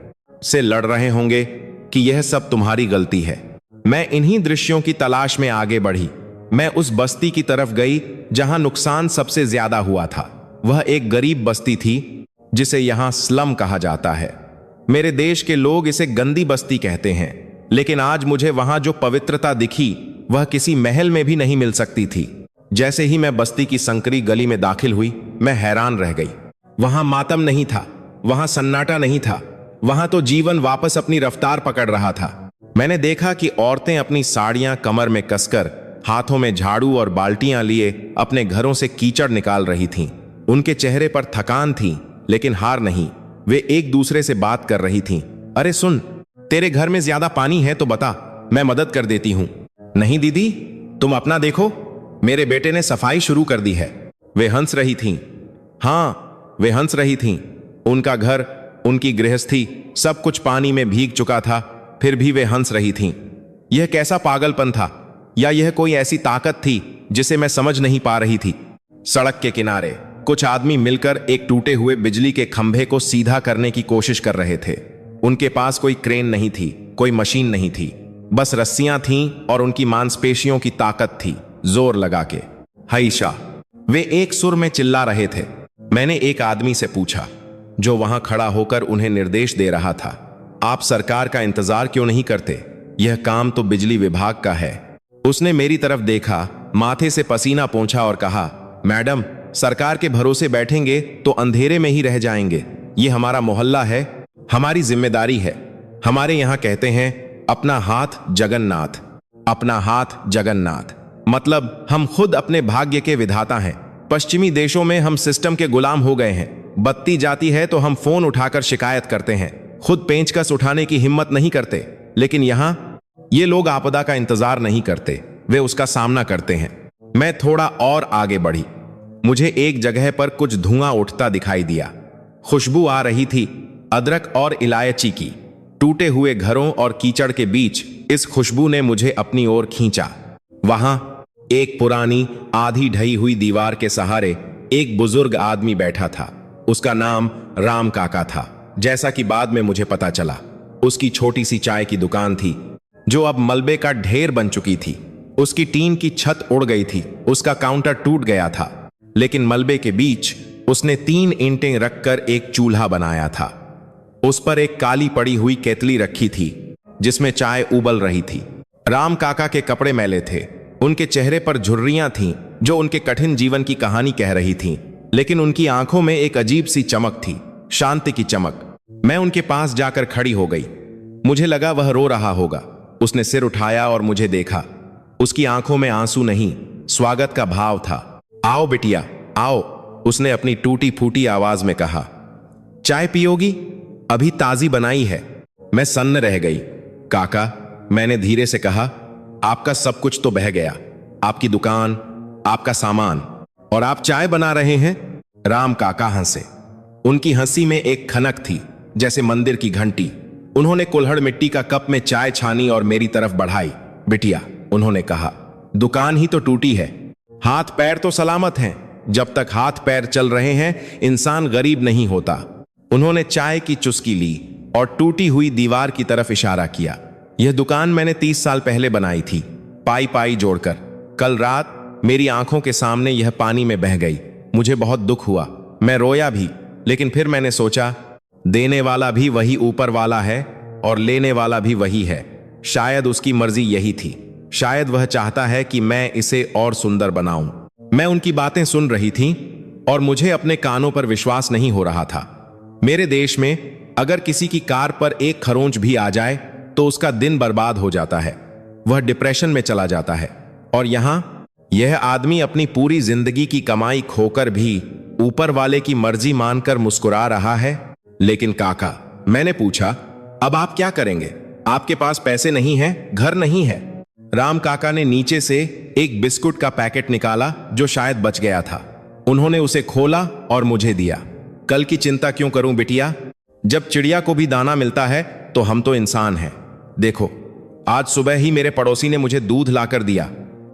से लड़ रहे होंगे कि यह सब तुम्हारी गलती है। मैं इन्हीं दृश्यों की तलाश में आगे बढ़ी। मैं उस बस्ती की तरफ गई जहां नुकसान सबसे ज्यादा हुआ था। वह एक गरीब बस्ती थी जिसे यहां स्लम कहा जाता है। मेरे देश के लोग इसे गंदी बस्ती कहते हैं, लेकिन आज मुझे वहां जो पवित्रता दिखी वह किसी महल में भी नहीं मिल सकती थी। जैसे ही मैं बस्ती की संकरी गली में दाखिल हुई, मैं हैरान रह गई। वहां मातम नहीं था, वहां सन्नाटा नहीं था, वहां तो जीवन वापस अपनी रफ्तार पकड़ रहा था। मैंने देखा कि औरतें अपनी साड़ियां कमर में कसकर, हाथों में झाड़ू और बाल्टियां लिए अपने घरों से कीचड़ निकाल रही थीं। उनके चेहरे पर थकान थी, लेकिन हार नहीं। वे एक दूसरे से बात कर रही थीं। अरे सुन, तेरे घर में ज्यादा पानी है तो बता, मैं मदद कर देती हूं। नहीं दीदी, तुम अपना देखो, मेरे बेटे ने सफाई शुरू कर दी है। वे हंस रही थीं। हाँ, वे हंस रही थीं। उनका घर, उनकी गृहस्थी, सब कुछ पानी में भीग चुका था, फिर भी वे हंस रही थीं। यह कैसा पागलपन था, या यह कोई ऐसी ताकत थी जिसे मैं समझ नहीं पा रही थी। सड़क के किनारे कुछ आदमी मिलकर एक टूटे हुए बिजली के खंभे को सीधा करने की कोशिश कर रहे थे। उनके पास कोई क्रेन नहीं थी, कोई मशीन नहीं थी, बस रस्सियां थीं और उनकी मांसपेशियों की ताकत थी, जोर लगा के। हाइशा, वे एक सुर में चिल्ला रहे थे। मैंने एक आदमी से पूछा, जो वहां खड़ा होकर उन्हें निर्देश दे रहा था, आप सरकार का इंतजार क्यों नहीं करते? यह काम तो बिजली विभाग का है। उसने मेरी तरफ देखा, माथे से पसीना पोंछा और कहा, मैडम, सरकार के भरोसे बैठेंगे तो अंधेरे में ही रह जाएंगे। ये हमारा मोहल्ला है, हमारी जिम्मेदारी है। हमारे यहां कहते हैं, अपना हाथ जगन्नाथ। अपना हाथ जगन्नाथ मतलब हम खुद अपने भाग्य के विधाता हैं। पश्चिमी देशों में हम सिस्टम के गुलाम हो गए हैं। बत्ती जाती है तो हम फोन उठाकर शिकायत करते हैं, खुद पेंचकस उठाने की हिम्मत नहीं करते। लेकिन यहां ये लोग आपदा का इंतजार नहीं करते, वे उसका सामना करते हैं। मैं थोड़ा और आगे बढ़ी। मुझे एक जगह पर कुछ धुआं उठता दिखाई दिया। खुशबू आ रही थी अदरक और इलायची की। टूटे हुए घरों और कीचड़ के बीच इस खुशबू ने मुझे अपनी ओर खींचा। वहां एक पुरानी आधी ढही हुई दीवार के सहारे एक बुजुर्ग आदमी बैठा था। उसका नाम राम काका था, जैसा कि बाद में मुझे पता चला। उसकी छोटी सी चाय की दुकान थी, जो अब मलबे का ढेर बन चुकी थी। उसकी टीन की छत उड़ गई थी, उसका काउंटर टूट गया था, लेकिन मलबे के बीच उसने 3 ईंटें रखकर एक चूल्हा बनाया था। उस पर एक काली पड़ी हुई केतली रखी थी, जिसमें चाय उबल रही थी। राम काका के कपड़े मैले थे, उनके चेहरे पर झुर्रियां थीं जो उनके कठिन जीवन की कहानी कह रही थीं, लेकिन उनकी आंखों में एक अजीब सी चमक थी, शांति की चमक। मैं उनके पास जाकर खड़ी हो गई। मुझे लगा वह रो रहा होगा। उसने सिर उठाया और मुझे देखा। उसकी आंखों में आंसू नहीं, स्वागत का भाव था। आओ बिटिया, आओ, उसने अपनी टूटी फूटी आवाज में कहा। चाय पियोगी? अभी ताजी बनाई है। मैं सन्न रह गई। काका, मैंने धीरे से कहा, आपका सब कुछ तो बह गया, आपकी दुकान, आपका सामान, और आप चाय बना रहे हैं? राम काका हंसे। उनकी हंसी में एक खनक थी, जैसे मंदिर की घंटी। उन्होंने कुल्हड़ मिट्टी का कप में चाय छानी और मेरी तरफ बढ़ाई। बिटिया, उन्होंने कहा, दुकान ही तो टूटी है, हाथ पैर तो सलामत हैं। जब तक हाथ पैर चल रहे हैं, इंसान गरीब नहीं होता। उन्होंने चाय की चुस्की ली और टूटी हुई दीवार की तरफ इशारा किया। यह दुकान मैंने 30 साल पहले बनाई थी, पाई पाई जोड़कर। कल रात मेरी आंखों के सामने यह पानी में बह गई। मुझे बहुत दुख हुआ, मैं रोया भी, लेकिन फिर मैंने सोचा, देने वाला भी वही ऊपर वाला है और लेने वाला भी वही है। शायद उसकी मर्जी यही थी। शायद वह चाहता है कि मैं इसे और सुंदर बनाऊं। मैं उनकी बातें सुन रही थी और मुझे अपने कानों पर विश्वास नहीं हो रहा था। मेरे देश में अगर किसी की कार पर एक खरोंच भी आ जाए तो उसका दिन बर्बाद हो जाता है, वह डिप्रेशन में चला जाता है। और यहां यह आदमी अपनी पूरी जिंदगी की कमाई खोकर भी ऊपर वाले की मर्जी मानकर मुस्कुरा रहा है। लेकिन काका, मैंने पूछा, अब आप क्या करेंगे? आपके पास पैसे नहीं हैं, घर नहीं है। राम काका ने नीचे से एक बिस्कुट का पैकेट निकाला जो शायद बच गया था। उन्होंने उसे खोला और मुझे दिया। कल की चिंता क्यों करूं बिटिया? जब चिड़िया को भी दाना मिलता है तो हम तो इंसान हैं। देखो, आज सुबह ही मेरे पड़ोसी ने मुझे दूध लाकर दिया,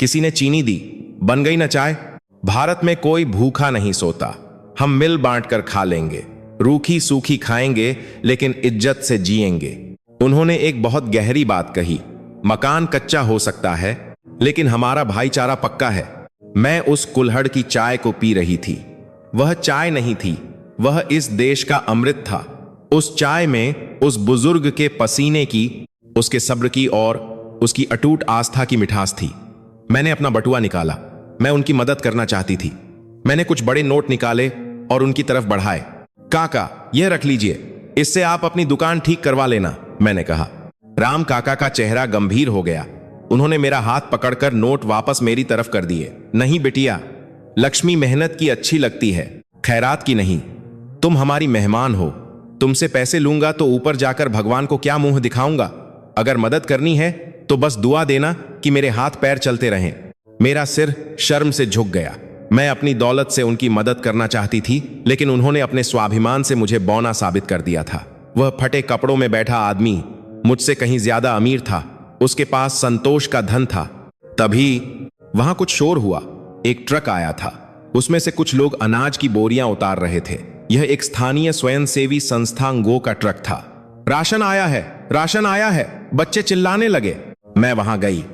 किसी ने चीनी दी, बन गई ना चाय। भारत में कोई भूखा नहीं सोता, हम मिल बांट कर खा लेंगे, रूखी सूखी खाएंगे, लेकिन इज्जत से जिएंगे। उन्होंने एक बहुत गहरी बात कही। मकान कच्चा हो सकता है, लेकिन हमारा भाईचारा पक्का है। मैं उस कुल्हड़ की चाय को पी रही थी। वह चाय नहीं थी, वह इस देश का अमृत था। उस चाय में उस बुजुर्ग के पसीने की, उसके सब्र की और उसकी अटूट आस्था की मिठास थी। मैंने अपना बटुआ निकाला। मैं उनकी मदद करना चाहती थी। मैंने कुछ बड़े नोट निकाले और उनकी तरफ बढ़ाए। काका, यह रख लीजिए, इससे आप अपनी दुकान ठीक करवा लेना, मैंने कहा। राम काका का चेहरा गंभीर हो गया। उन्होंने मेरा हाथ पकड़कर नोट वापस मेरी तरफ कर दिए। नहीं बिटिया, लक्ष्मी मेहनत की अच्छी लगती है, खैरात की नहीं। तुम हमारी मेहमान हो। तुमसे पैसे लूंगा तो ऊपर जाकर भगवान को क्या मुंह दिखाऊंगा? अगर मदद करनी है तो बस दुआ देना कि मेरे हाथ पैर चलते रहें। मेरा सिर शर्म से झुक गया। मैं अपनी दौलत से उनकी मदद करना चाहती थी, लेकिन उन्होंने अपने स्वाभिमान से मुझे बौना साबित कर दिया था। वह फटे कपड़ों में बैठा आदमी मुझसे कहीं ज्यादा अमीर था। उसके पास संतोष का धन था। तभी वहां कुछ शोर हुआ। एक ट्रक आया था। उसमें से कुछ लोग अनाज की बोरियां उतार रहे थे। यह एक स्थानीय स्वयंसेवी संस्था गो का ट्रक था। राशन आया है, राशन आया है, बच्चे चिल्लाने लगे। मैं वहां गई।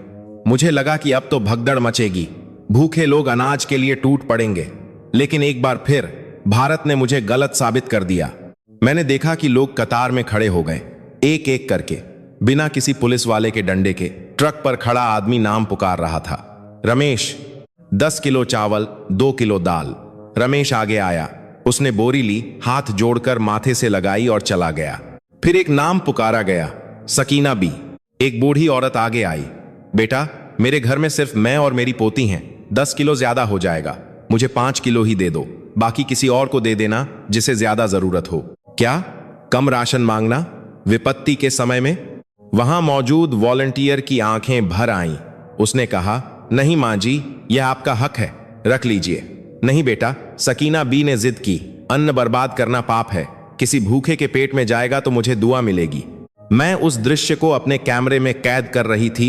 मुझे लगा कि अब तो भगदड़ मचेगी। भूखे लोग अनाज के लिए टूट पड़ेंगे। लेकिन एक बार फिर भारत ने मुझे गलत साबित कर दिया। मैंने देखा कि लोग कतार में खड़े हो गए, एक एक करके, बिना किसी पुलिस वाले के डंडे के। ट्रक पर खड़ा आदमी नाम पुकार रहा था। रमेश, 10 किलो चावल, 2 किलो दाल। रमेश आगे आया। उसने बोरी ली, हाथ जोड़कर माथे से लगाई और चला गया। फिर एक नाम पुकारा गया, सकीना बी। एक बूढ़ी औरत आगे आई। बेटा, मेरे घर में सिर्फ मैं और मेरी पोती हैं। 10 किलो ज्यादा हो जाएगा। मुझे 5 किलो ही दे दो, बाकी किसी और को दे देना जिसे ज्यादा जरूरत हो। क्या कम राशन मांगना विपत्ति के समय में? वहां मौजूद वॉलंटियर की आंखें भर आईं। उसने कहा, नहीं मां जी, यह आपका हक है, रख लीजिए। नहीं बेटा, सकीना बी ने जिद की। अन्न बर्बाद करना पाप है। किसी भूखे के पेट में जाएगा तो मुझे दुआ मिलेगी। मैं उस दृश्य को अपने कैमरे में कैद कर रही थी,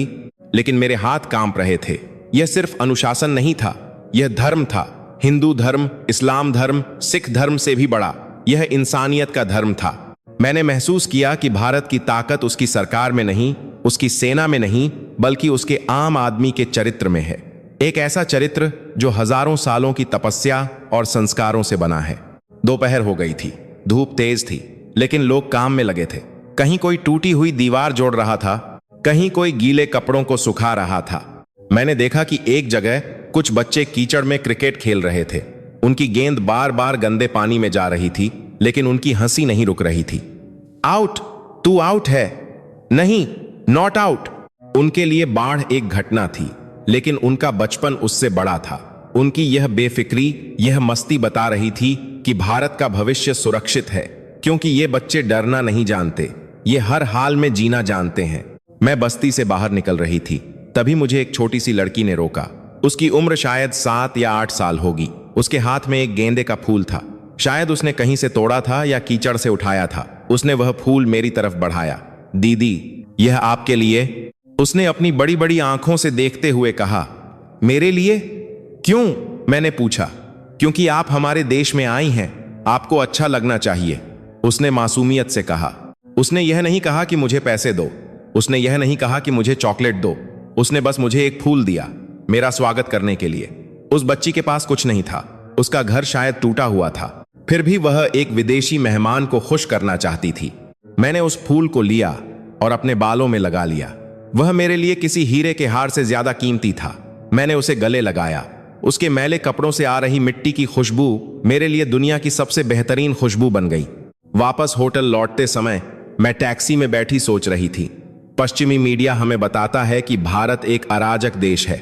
लेकिन मेरे हाथ कांप रहे थे। यह सिर्फ अनुशासन नहीं था, यह धर्म था। हिंदू धर्म, इस्लाम धर्म, सिख धर्म से भी बड़ा। यह इंसानियत का धर्म था। मैंने महसूस किया कि भारत की ताकत उसकी सरकार में नहीं, उसकी सेना में नहीं, बल्कि उसके आम आदमी के चरित्र में है। एक ऐसा चरित्र जो हजारों सालों की तपस्या और संस्कारों से बना है। दोपहर हो गई थी, धूप तेज थी, लेकिन लोग काम में लगे थे। कहीं कोई टूटी हुई दीवार जोड़ रहा था, कहीं कोई गीले कपड़ों को सुखा रहा था। मैंने देखा कि एक जगह कुछ बच्चे कीचड़ में क्रिकेट खेल रहे थे। उनकी गेंद बार बार गंदे पानी में जा रही थी, लेकिन उनकी हंसी नहीं रुक रही थी। आउट, तू आउट है। नहीं, नॉट आउट। उनके लिए बाढ़ एक घटना थी, लेकिन उनका बचपन उससे बड़ा था। उनकी यह बेफिक्री, यह मस्ती बता रही थी कि भारत का भविष्य सुरक्षित है, क्योंकि ये बच्चे डरना नहीं जानते, ये हर हाल में जीना जानते हैं। मैं बस्ती से बाहर निकल रही थी, तभी मुझे एक छोटी सी लड़की ने रोका। उसकी उम्र शायद 7 या 8 साल होगी। उसके हाथ में एक गेंदे का फूल था। शायद उसने कहीं से तोड़ा था या कीचड़ से उठाया था। उसने वह फूल मेरी तरफ बढ़ाया। दीदी, यह आपके लिए। उसने अपनी बड़ी बड़ी आंखों से देखते हुए कहा। मेरे लिए? क्यों? मैंने पूछा। क्योंकि आप हमारे देश में आई हैं, आपको अच्छा लगना चाहिए, उसने मासूमियत से कहा। उसने यह नहीं कहा कि मुझे पैसे दो, उसने यह नहीं कहा कि मुझे चॉकलेट दो। उसने बस मुझे एक फूल दिया, मेरा स्वागत करने के लिए। उस बच्ची के पास कुछ नहीं था, उसका घर शायद टूटा हुआ था, फिर भी वह एक विदेशी मेहमान को खुश करना चाहती थी। मैंने उस फूल को लिया और अपने बालों में लगा लिया। वह मेरे लिए किसी हीरे के हार से ज्यादा कीमती था। मैंने उसे गले लगाया। उसके मैले कपड़ों से आ रही मिट्टी की खुशबू मेरे लिए दुनिया की सबसे बेहतरीन खुशबू बन गई। वापस होटल लौटते समय मैं टैक्सी में बैठी सोच रही थी। पश्चिमी मीडिया हमें बताता है कि भारत एक अराजक देश है।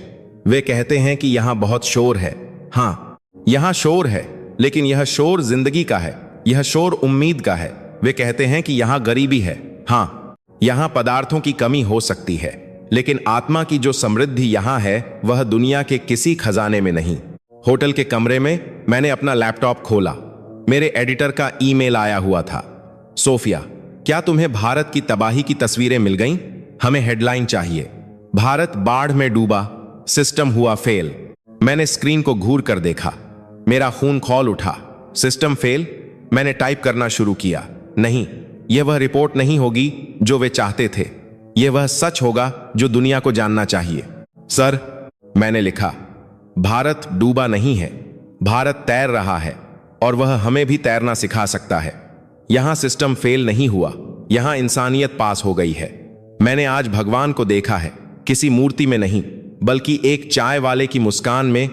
वे कहते हैं कि यहां बहुत शोर है। हाँ, यहां शोर है, लेकिन यह शोर जिंदगी का है, यह शोर उम्मीद का है। वे कहते हैं कि यहां गरीबी है। हाँ, यहां पदार्थों की कमी हो सकती है, लेकिन आत्मा की जो समृद्धि यहां है वह दुनिया के किसी खजाने में नहीं। होटल के कमरे में मैंने अपना लैपटॉप खोला। मेरे एडिटर का ईमेल आया हुआ था। सोफिया, क्या तुम्हें भारत की तबाही की तस्वीरें मिल गईं? हमें हेडलाइन चाहिए। भारत बाढ़ में डूबा, सिस्टम हुआ फेल। मैंने स्क्रीन को घूर कर देखा। मेरा खून खौल उठा। System fail? मैंने टाइप करना शुरू किया। नहीं, यह वह रिपोर्ट नहीं होगी जो वे चाहते थे। यह वह सच होगा जो दुनिया को जानना चाहिए। सर, मैंने लिखा, भारत डूबा नहीं है, भारत तैर रहा है और वह हमें भी तैरना सिखा सकता है। यहां सिस्टम फेल नहीं हुआ, यहां इंसानियत पास हो गई है। मैंने आज भगवान को देखा है, किसी मूर्ति में नहीं, बल्कि एक चाय वाले की मुस्कान में,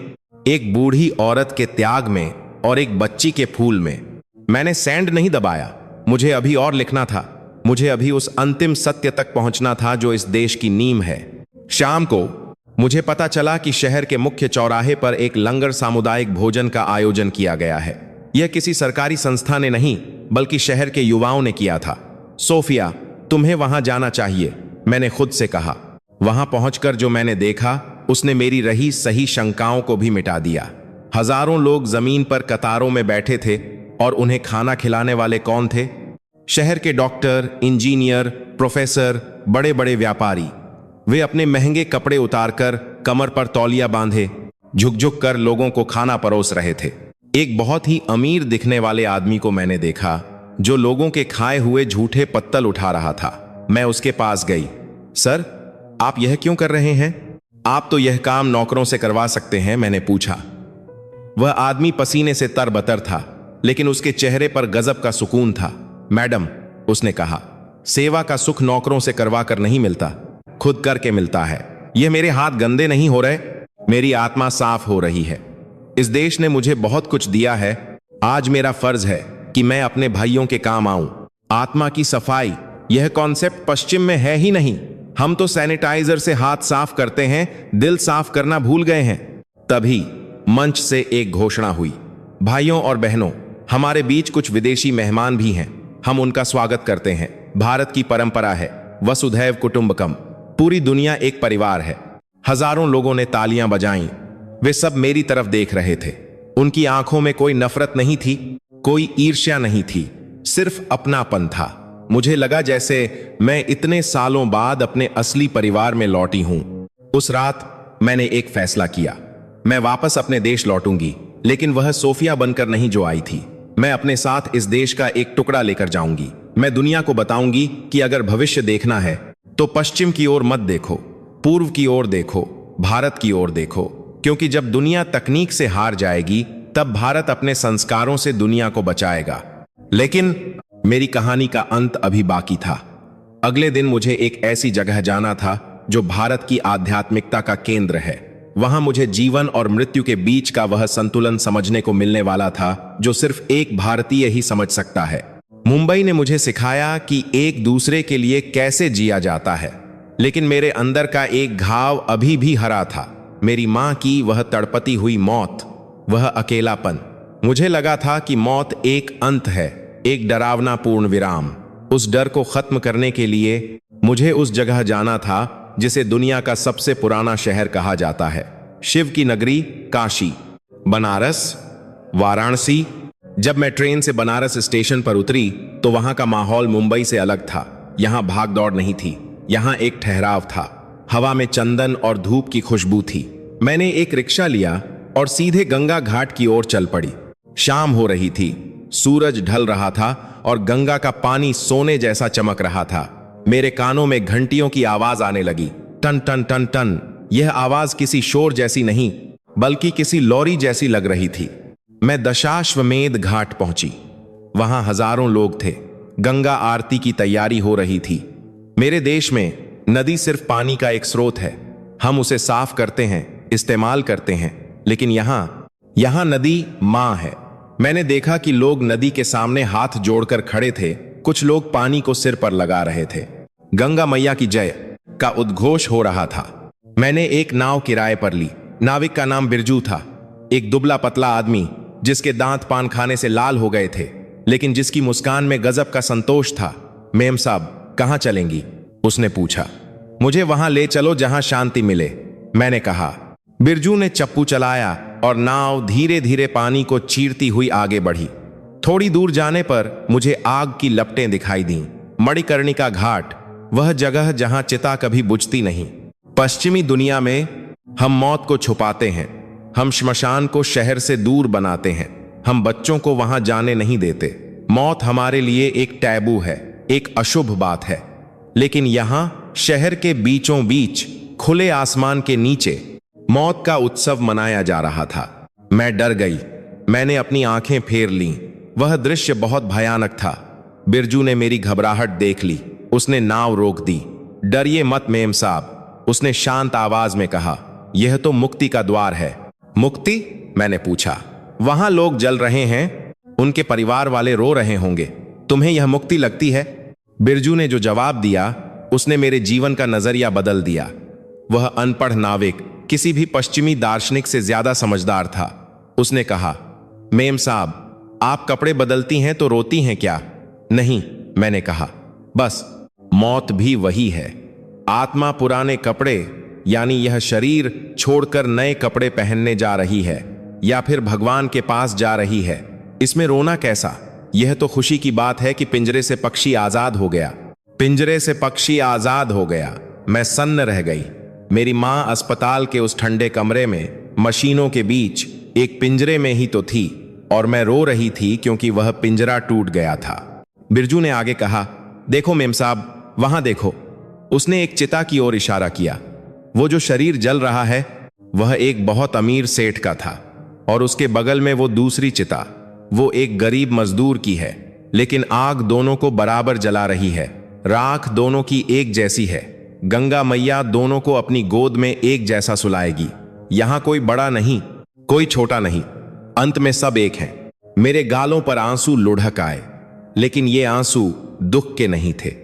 एक बूढ़ी औरत के त्याग में और एक बच्ची के फूल में। मैंने सेंड नहीं दबाया, मुझे अभी और लिखना था। मुझे अभी उस अंतिम सत्य तक पहुंचना था जो इस देश की नींव है। शाम को मुझे पता चला कि शहर के मुख्य चौराहे पर एक लंगर सामुदायिक भोजन का आयोजन किया गया है। यह किसी सरकारी संस्था ने नहीं, बल्कि शहर के युवाओं ने किया था। सोफिया, तुम्हें वहां जाना चाहिए, मैंने खुद से कहा। वहां पहुंचकर जो मैंने देखा, उसने मेरी रही सही शंकाओं को भी मिटा दिया। हजारों लोग जमीन पर कतारों में बैठे थे, और उन्हें खाना खिलाने वाले कौन थे? शहर के डॉक्टर, इंजीनियर, प्रोफेसर, बड़े बड़े व्यापारी। वे अपने महंगे कपड़े उतारकर, कमर पर तौलिया बांधे, झुक-झुक कर लोगों को खाना परोस रहे थे। एक बहुत ही अमीर दिखने वाले आदमी को मैंने देखा, जो लोगों के खाए हुए झूठे पत्तल उठा रहा था। मैं उसके पास गई। सर, आप यह क्यों कर रहे हैं? आप तो यह काम नौकरों से करवा सकते हैं, मैंने पूछा। वह आदमी पसीने से तरबतर था, लेकिन उसके चेहरे पर गजब का सुकून था। मैडम, उसने कहा, सेवा का सुख नौकरों से करवा कर नहीं मिलता, खुद करके मिलता है। यह मेरे हाथ गंदे नहीं हो रहे, मेरी आत्मा साफ हो रही है। इस देश ने मुझे बहुत कुछ दिया है। आज मेरा फर्ज है कि मैं अपने भाइयों के काम आऊं। आत्मा की सफाई, यह कॉन्सेप्ट पश्चिम में है ही नहीं। हम तो सैनिटाइजर से हाथ साफ करते हैं, दिल साफ करना भूल गए हैं। तभी मंच से एक घोषणा हुई, भाइयों और बहनों, हमारे बीच कुछ विदेशी मेहमान भी हैं, हम उनका स्वागत करते हैं। भारत की परंपरा है वसुधैव कुटुंबकम, पूरी दुनिया एक परिवार है। हजारों लोगों ने तालियां बजाईं। वे सब मेरी तरफ देख रहे थे। उनकी आंखों में कोई नफरत नहीं थी, कोई ईर्ष्या नहीं थी, सिर्फ अपनापन था। मुझे लगा जैसे मैं इतने सालों बाद अपने असली परिवार में लौटी हूं। उस रात मैंने एक फैसला किया, मैं वापस अपने देश लौटूंगी, लेकिन वह सोफिया बनकर नहीं जो आई थी। मैं अपने साथ इस देश का एक टुकड़ा लेकर जाऊंगी। मैं दुनिया को बताऊंगी कि अगर भविष्य देखना है तो पश्चिम की ओर मत देखो, पूर्व की ओर देखो, भारत की ओर देखो। क्योंकि जब दुनिया तकनीक से हार जाएगी, तब भारत अपने संस्कारों से दुनिया को बचाएगा। लेकिन मेरी कहानी का अंत अभी बाकी था। अगले दिन मुझे एक ऐसी जगह जाना था जो भारत की आध्यात्मिकता का केंद्र है। वहां मुझे जीवन और मृत्यु के बीच का वह संतुलन समझने को मिलने वाला था जो सिर्फ एक भारतीय ही समझ सकता है। मुंबई ने मुझे सिखाया कि एक दूसरे के लिए कैसे जिया जाता है, लेकिन मेरे अंदर का एक घाव अभी भी हरा था। मेरी मां की वह तड़पती हुई मौत, वह अकेलापन। मुझे लगा था कि मौत एक अंत है, एक डरावनापूर्ण विराम। उस डर को खत्म करने के लिए मुझे उस जगह जाना था जिसे दुनिया का सबसे पुराना शहर कहा जाता है, शिव की नगरी काशी, बनारस, वाराणसी। जब मैं ट्रेन से बनारस स्टेशन पर उतरी तो वहां का माहौल मुंबई से अलग था। यहां भाग दौड़ नहीं थी, यहां एक ठहराव था। हवा में चंदन और धूप की खुशबू थी। मैंने एक रिक्शा लिया और सीधे गंगा घाट की ओर चल पड़ी। शाम हो रही थी, सूरज ढल रहा था और गंगा का पानी सोने जैसा चमक रहा था। मेरे कानों में घंटियों की आवाज आने लगी, टन टन टन टन। यह आवाज किसी शोर जैसी नहीं, बल्कि किसी लौरी जैसी लग रही थी। मैं दशाश्वमेध घाट पहुंची। वहां हजारों लोग थे, गंगा आरती की तैयारी हो रही थी। मेरे देश में नदी सिर्फ पानी का एक स्रोत है। हम उसे साफ करते हैं, इस्तेमाल करते हैं, लेकिन यहां नदी मां है। मैंने देखा कि लोग नदी के सामने हाथ जोड़कर खड़े थे, कुछ लोग पानी को सिर पर लगा रहे थे। गंगा मैया की जय का उद्घोष हो रहा था। मैंने एक नाव किराए पर ली। नाविक का नाम बिरजू था, एक दुबला पतला आदमी जिसके दांत पान खाने से लाल हो गए थे, लेकिन जिसकी मुस्कान में गजब का संतोष था। मेम साहब, कहां चलेंगी? उसने पूछा। मुझे वहां ले चलो जहां शांति मिले, मैंने कहा। बिरजू ने चप्पू चलाया और नाव धीरे धीरे पानी को चीरती हुई आगे बढ़ी। थोड़ी दूर जाने पर मुझे आग की लपटें दिखाई दीं। मणिकर्णिका घाट, वह जगह जहां चिता कभी बुझती नहीं। पश्चिमी दुनिया में हम मौत को छुपाते हैं, हम श्मशान को शहर से दूर बनाते हैं, हम बच्चों को वहां जाने नहीं देते। मौत हमारे लिए एक टैबू है, एक अशुभ बात है। लेकिन यहां शहर के बीचों बीच खुले आसमान के नीचे मौत का उत्सव मनाया जा रहा था। मैं डर गई। मैंने अपनी आंखें फेर लीं। वह दृश्य बहुत भयानक था। बिरजू ने मेरी घबराहट देख ली। उसने नाव रोक दी। डरिए मत मेम साहब, उसने शांत आवाज में कहा। यह तो मुक्ति का द्वार है। मुक्ति? मैंने पूछा। वहां लोग जल रहे हैं, उनके परिवार वाले रो रहे होंगे। तुम्हें यह मुक्ति लगती है? बिरजू ने जो जवाब दिया उसने मेरे जीवन का नजरिया बदल दिया। वह अनपढ़ नाविक किसी भी पश्चिमी दार्शनिक से ज्यादा समझदार था। उसने कहा, मेम साहब, आप कपड़े बदलती हैं तो रोती हैं क्या? नहीं, मैंने कहा, बस मौत भी वही है। आत्मा पुराने कपड़े यानी यह शरीर छोड़कर नए कपड़े पहनने जा रही है या फिर भगवान के पास जा रही है। इसमें रोना कैसा? यह तो खुशी की बात है कि पिंजरे से पक्षी आजाद हो गया। पिंजरे से पक्षी आजाद हो गया। मैं सन्न रह गई। मेरी मां अस्पताल के उस ठंडे कमरे में मशीनों के बीच एक पिंजरे में ही तो थी और मैं रो रही थी क्योंकि वह पिंजरा टूट गया था। बिरजू ने आगे कहा, देखो मेम साहब, वहां देखो। उसने एक चिता की ओर इशारा किया। वो जो शरीर जल रहा है वह एक बहुत अमीर सेठ का था और उसके बगल में वो दूसरी चिता, वो एक गरीब मजदूर की है, लेकिन आग दोनों को बराबर जला रही है। राख दोनों की एक जैसी है। गंगा मैया दोनों को अपनी गोद में एक जैसा सुलाएगी। यहां कोई बड़ा नहीं, कोई छोटा नहीं, अंत में सब एक हैं। मेरे गालों पर आंसू लुढ़क आए, लेकिन ये आंसू दुख के नहीं थे।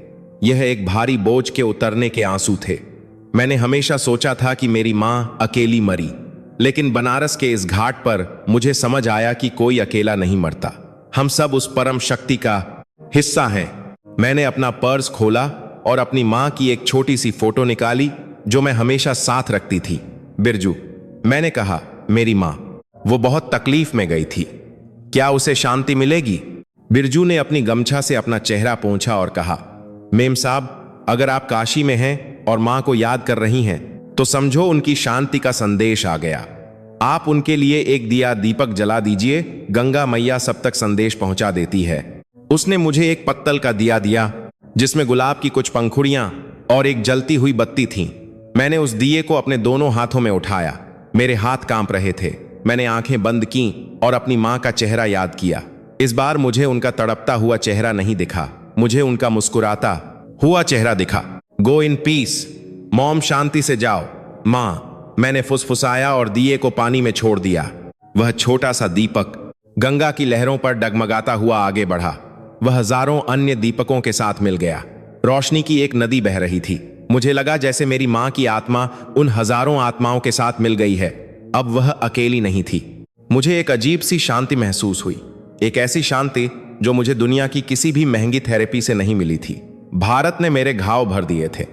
यह एक भारी बोझ के उतरने के आंसू थे। मैंने हमेशा सोचा था कि मेरी मां अकेली मरी, लेकिन बनारस के इस घाट पर मुझे समझ आया कि कोई अकेला नहीं मरता। हम सब उस परम शक्ति का हिस्सा हैं। मैंने अपना पर्स खोला और अपनी मां की एक छोटी सी फोटो निकाली जो मैं हमेशा साथ रखती थी। बिरजू, मैंने कहा, मेरी मां, वो बहुत तकलीफ में गई थी, क्या उसे शांति मिलेगी? बिरजू ने अपनी गमछा से अपना चेहरा पोंछा और कहा, मेम साहब, अगर आप काशी में हैं और मां को याद कर रही हैं तो समझो उनकी शांति का संदेश आ गया। आप उनके लिए एक दिया दीपक जला दीजिए, गंगा मैया सब तक संदेश पहुंचा देती है। उसने मुझे एक पत्तल का दिया दिया जिसमें गुलाब की कुछ पंखुड़ियां और एक जलती हुई बत्ती थी। मैंने उस दिए को अपने दोनों हाथों में उठाया। मेरे हाथ कांप रहे थे। मैंने आंखें बंद की और अपनी मां का चेहरा याद किया। इस बार मुझे उनका तड़पता हुआ चेहरा नहीं दिखा, मुझे उनका मुस्कुराता हुआ चेहरा दिखा। गो इन पीस, मॉम, शांति से जाओ। मां, मैंने फुसफुसाया और दिए को पानी में छोड़ दिया। वह छोटा सा दीपक गंगा की लहरों पर डगमगाता हुआ आगे बढ़ा। वह हजारों अन्य दीपकों के साथ मिल गया। रोशनी की एक नदी बह रही थी। मुझे लगा जैसे मेरी मां की आत्मा उन हजारों आत्माओं के साथ मिल गई है। अब वह अकेली नहीं थी। मुझे एक अजीब सी शांति महसूस हुई, एक ऐसी शांति जो मुझे दुनिया की किसी भी महंगी थेरेपी से नहीं मिली थी। भारत ने मेरे घाव भर दिए थे।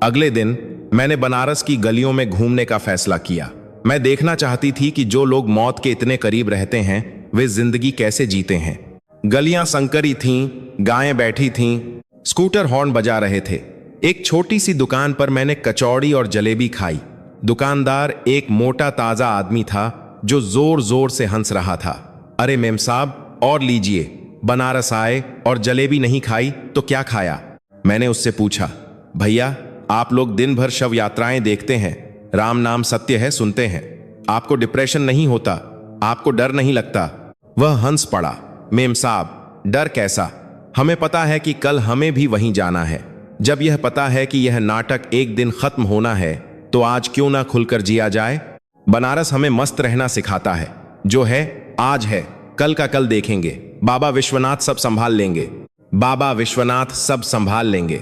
अगले दिन मैंने बनारस की गलियों में घूमने का फैसला किया। मैं देखना चाहती थी कि जो लोग मौत के इतने करीब रहते हैं वे जिंदगी कैसे जीते हैं। गलियां संकरी थीं, गायें बैठी थीं, स्कूटर हॉर्न बजा रहे थे। एक छोटी सी दुकान पर मैंने कचौड़ी और जलेबी खाई। दुकानदार एक मोटा ताजा आदमी था जो जोर जोर से हंस रहा था। अरे मेम साहब, और लीजिए। बनारस आए और जलेबी नहीं खाई तो क्या खाया? मैंने उससे पूछा। भैया, आप लोग दिन भर शव यात्राएं देखते हैं, राम नाम सत्य है सुनते हैं, आपको डिप्रेशन नहीं होता, आपको डर नहीं लगता? वह हंस पड़ा। मेम साहब, डर कैसा? हमें पता है कि कल हमें भी वहीं जाना है। जब यह पता है कि यह नाटक एक दिन खत्म होना है तो आज क्यों ना खुलकर जिया जाए? बनारस हमें मस्त रहना सिखाता है। जो है आज है, कल का कल देखेंगे। बाबा विश्वनाथ सब संभाल लेंगे। बाबा विश्वनाथ सब संभाल लेंगे।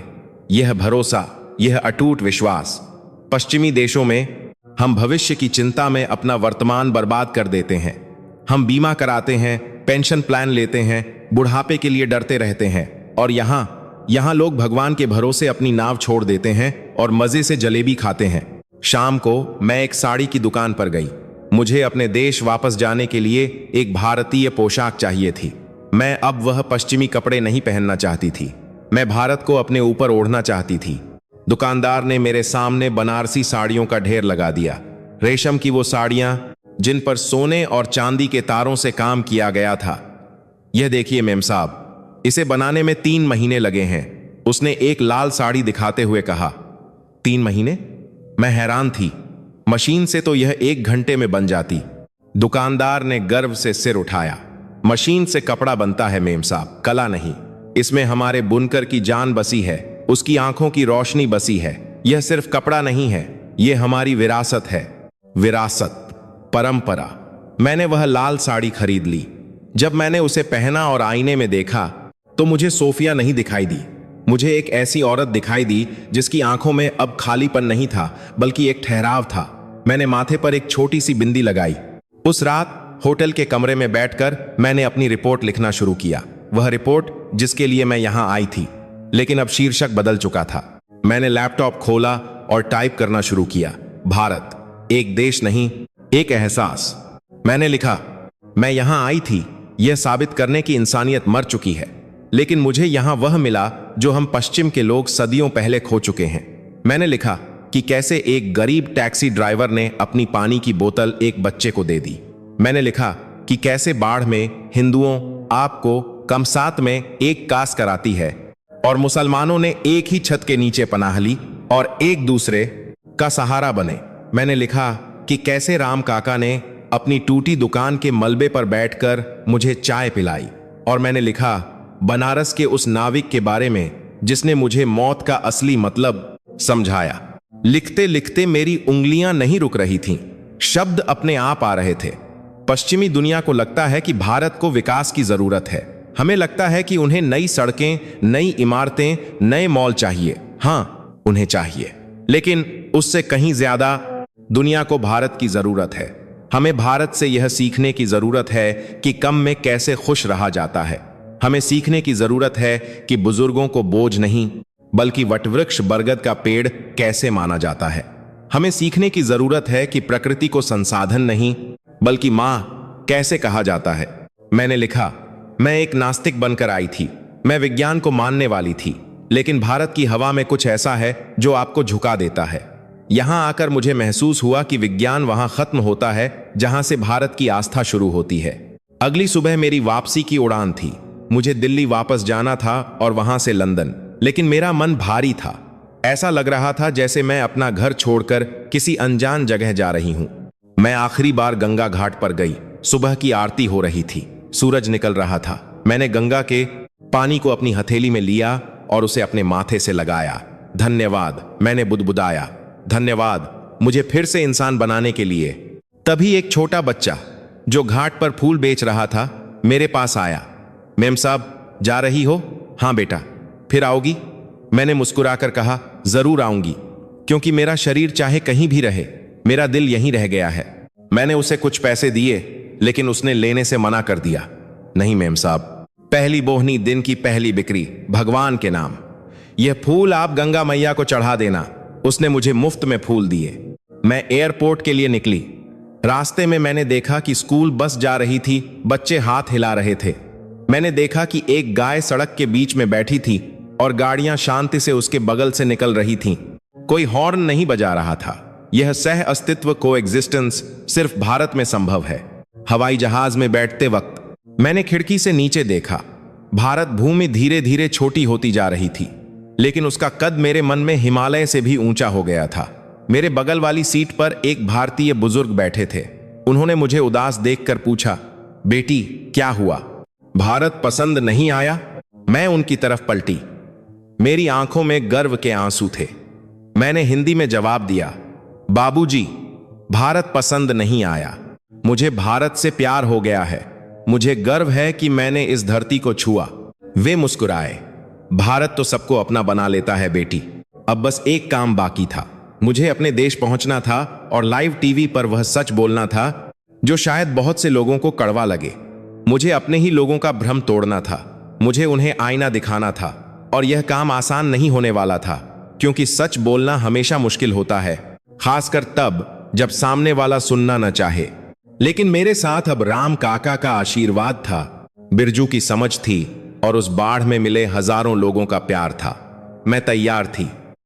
यह भरोसा, यह अटूट विश्वास। पश्चिमी देशों में हम भविष्य की चिंता में अपना वर्तमान बर्बाद कर देते हैं। हम बीमा कराते हैं, पेंशन प्लान लेते हैं, बुढ़ापे के लिए डरते रहते हैं, और यहाँ लोग भगवान के भरोसे अपनी नाव छोड़ देते हैं और मजे से जलेबी खाते हैं। शाम को मैं एक साड़ी की दुकान पर गई। मुझे अपने देश वापस जाने के लिए एक भारतीय पोशाक चाहिए थी। मैं अब वह पश्चिमी कपड़े नहीं पहनना चाहती थी। मैं भारत को अपने ऊपर ओढ़ना चाहती थी। दुकानदार ने मेरे सामने बनारसी साड़ियों का ढेर लगा दिया। रेशम की वो साड़ियां जिन पर सोने और चांदी के तारों से काम किया गया था। यह देखिए मेम साहब, इसे बनाने में 3 महीने लगे हैं। उसने एक लाल साड़ी दिखाते हुए कहा। 3 महीने? मैं हैरान थी। मशीन से तो यह 1 घंटे में बन जाती। दुकानदार ने गर्व से सिर उठाया। मशीन से कपड़ा बनता है मेम साहब, कला नहीं। इसमें हमारे बुनकर की जान बसी है, उसकी आंखों की रोशनी बसी है। यह सिर्फ कपड़ा नहीं है, यह हमारी विरासत है। विरासत, परंपरा। मैंने वह लाल साड़ी खरीद ली। जब मैंने उसे पहना और आईने में देखा तो मुझे सोफिया नहीं दिखाई दी। मुझे एक ऐसी औरत दिखाई दी जिसकी आंखों में अब खालीपन नहीं था, बल्कि एक ठहराव था। मैंने माथे पर एक छोटी सी बिंदी लगाई। उस रात होटल के कमरे में बैठकर मैंने अपनी रिपोर्ट लिखना शुरू किया। वह रिपोर्ट जिसके लिए मैं यहां आई थी, लेकिन अब शीर्षक बदल चुका था। मैंने लैपटॉप खोला और टाइप करना शुरू किया। भारत, एक देश नहीं, एक एहसास। मैंने लिखा, मैं यहां आई थी यह साबित करने की इंसानियत मर चुकी है, लेकिन मुझे यहां वह मिला जो हम पश्चिम के लोग सदियों पहले खो चुके हैं। मैंने लिखा कि कैसे एक गरीब टैक्सी ड्राइवर ने अपनी पानी की बोतल एक बच्चे को दे दी। मैंने लिखा कि कैसे बाढ़ में हिंदुओं आपको कमसात में एक कास कराती है और मुसलमानों ने एक ही छत के नीचे पनाह ली और एक दूसरे का सहारा बने। मैंने लिखा कि कैसे राम काका ने अपनी टूटी दुकान के मलबे पर बैठकर मुझे चाय पिलाई। और मैंने लिखा बनारस के उस नाविक के बारे में जिसने मुझे मौत का असली मतलब समझाया। लिखते लिखते मेरी उंगलियां नहीं रुक रही थीं, शब्द अपने आप आ रहे थे। पश्चिमी दुनिया को लगता है कि भारत को विकास की जरूरत है। हमें लगता है कि उन्हें नई सड़कें, नई इमारतें, नए मॉल चाहिए। हाँ, उन्हें चाहिए, लेकिन उससे कहीं ज्यादा दुनिया को भारत की जरूरत है। हमें भारत से यह सीखने की जरूरत है कि कम में कैसे खुश रहा जाता है। हमें सीखने की जरूरत है कि बुजुर्गों को बोझ नहीं, बल्कि वटवृक्ष बरगद का पेड़ कैसे माना जाता है। हमें सीखने की जरूरत है कि प्रकृति को संसाधन नहीं, बल्कि मां कैसे कहा जाता है। मैंने लिखा, मैं एक नास्तिक बनकर आई थी। मैं विज्ञान को मानने वाली थी, लेकिन भारत की हवा में कुछ ऐसा है जो आपको झुका देता है। यहां आकर मुझे महसूस हुआ कि विज्ञान वहां खत्म होता है जहां से भारत की आस्था शुरू होती है। अगली सुबह मेरी वापसी की उड़ान थी। मुझे दिल्ली वापस जाना था और वहां से लंदन, लेकिन मेरा मन भारी था। ऐसा लग रहा था जैसे मैं अपना घर छोड़कर किसी अनजान जगह जा रही हूं। मैं आखिरी बार गंगा घाट पर गई। सुबह की आरती हो रही थी, सूरज निकल रहा था। मैंने गंगा के पानी को अपनी हथेली में लिया और उसे अपने माथे से लगाया। धन्यवाद, मैंने बुदबुदाया। धन्यवाद मुझे फिर से इंसान बनाने के लिए। तभी एक छोटा बच्चा जो घाट पर फूल बेच रहा था मेरे पास आया। मेम साहब, जा रही हो? हाँ बेटा। फिर आओगी? मैंने मुस्कुराकर कहा, जरूर आऊंगी, क्योंकि मेरा शरीर चाहे कहीं भी रहे, मेरा दिल यहीं रह गया है। मैंने उसे कुछ पैसे दिए, लेकिन उसने लेने से मना कर दिया। नहीं मेम साहब, पहली बोहनी, दिन की पहली बिक्री, भगवान के नाम। यह फूल आप गंगा मैया को चढ़ा देना। उसने मुझे मुफ्त में फूल दिए। मैं एयरपोर्ट के लिए निकली। रास्ते में मैंने देखा कि स्कूल बस जा रही थी, बच्चे हाथ हिला रहे थे। मैंने देखा कि एक गाय सड़क के बीच में बैठी थी और गाड़ियां शांति से उसके बगल से निकल रही थीं। कोई हॉर्न नहीं बजा रहा था। यह सह अस्तित्व कोएग्जिस्टेंस सिर्फ भारत में संभव है। हवाई जहाज में बैठते वक्त मैंने खिड़की से नीचे देखा। भारत भूमि धीरे धीरे छोटी होती जा रही थी, लेकिन उसका कद मेरे मन में हिमालय से भी ऊंचा हो गया था। मेरे बगल वाली सीट पर एक भारतीय बुजुर्ग बैठे थे। उन्होंने मुझे उदास देखकर पूछा, बेटी क्या हुआ? भारत पसंद नहीं आया? मैं उनकी तरफ पलटी। मेरी आंखों में गर्व के आंसू थे। मैंने हिंदी में जवाब दिया, बाबूजी, भारत पसंद नहीं आया। मुझे भारत से प्यार हो गया है। मुझे गर्व है कि मैंने इस धरती को छुआ। वे मुस्कुराए। भारत तो सबको अपना बना लेता है बेटी। अब बस एक काम बाकी था। मुझे अपने देश पहुंचना था और लाइव टीवी पर वह सच बोलना था जो शायद बहुत से लोगों को कड़वा लगे। मुझे अपने ही लोगों का भ्रम तोड़ना था। मुझे उन्हें आईना दिखाना था, और यह काम आसान नहीं होने वाला था, क्योंकि सच बोलना हमेशा मुश्किल होता है, खासकर तब जब सामने वाला सुनना न चाहे। लेकिन मेरे साथ अब राम काका का आशीर्वाद था, बिरजू की समझ थी और उस बाढ़ में मिले हजारों लोगों का प्यार था। मैं तैयार थी।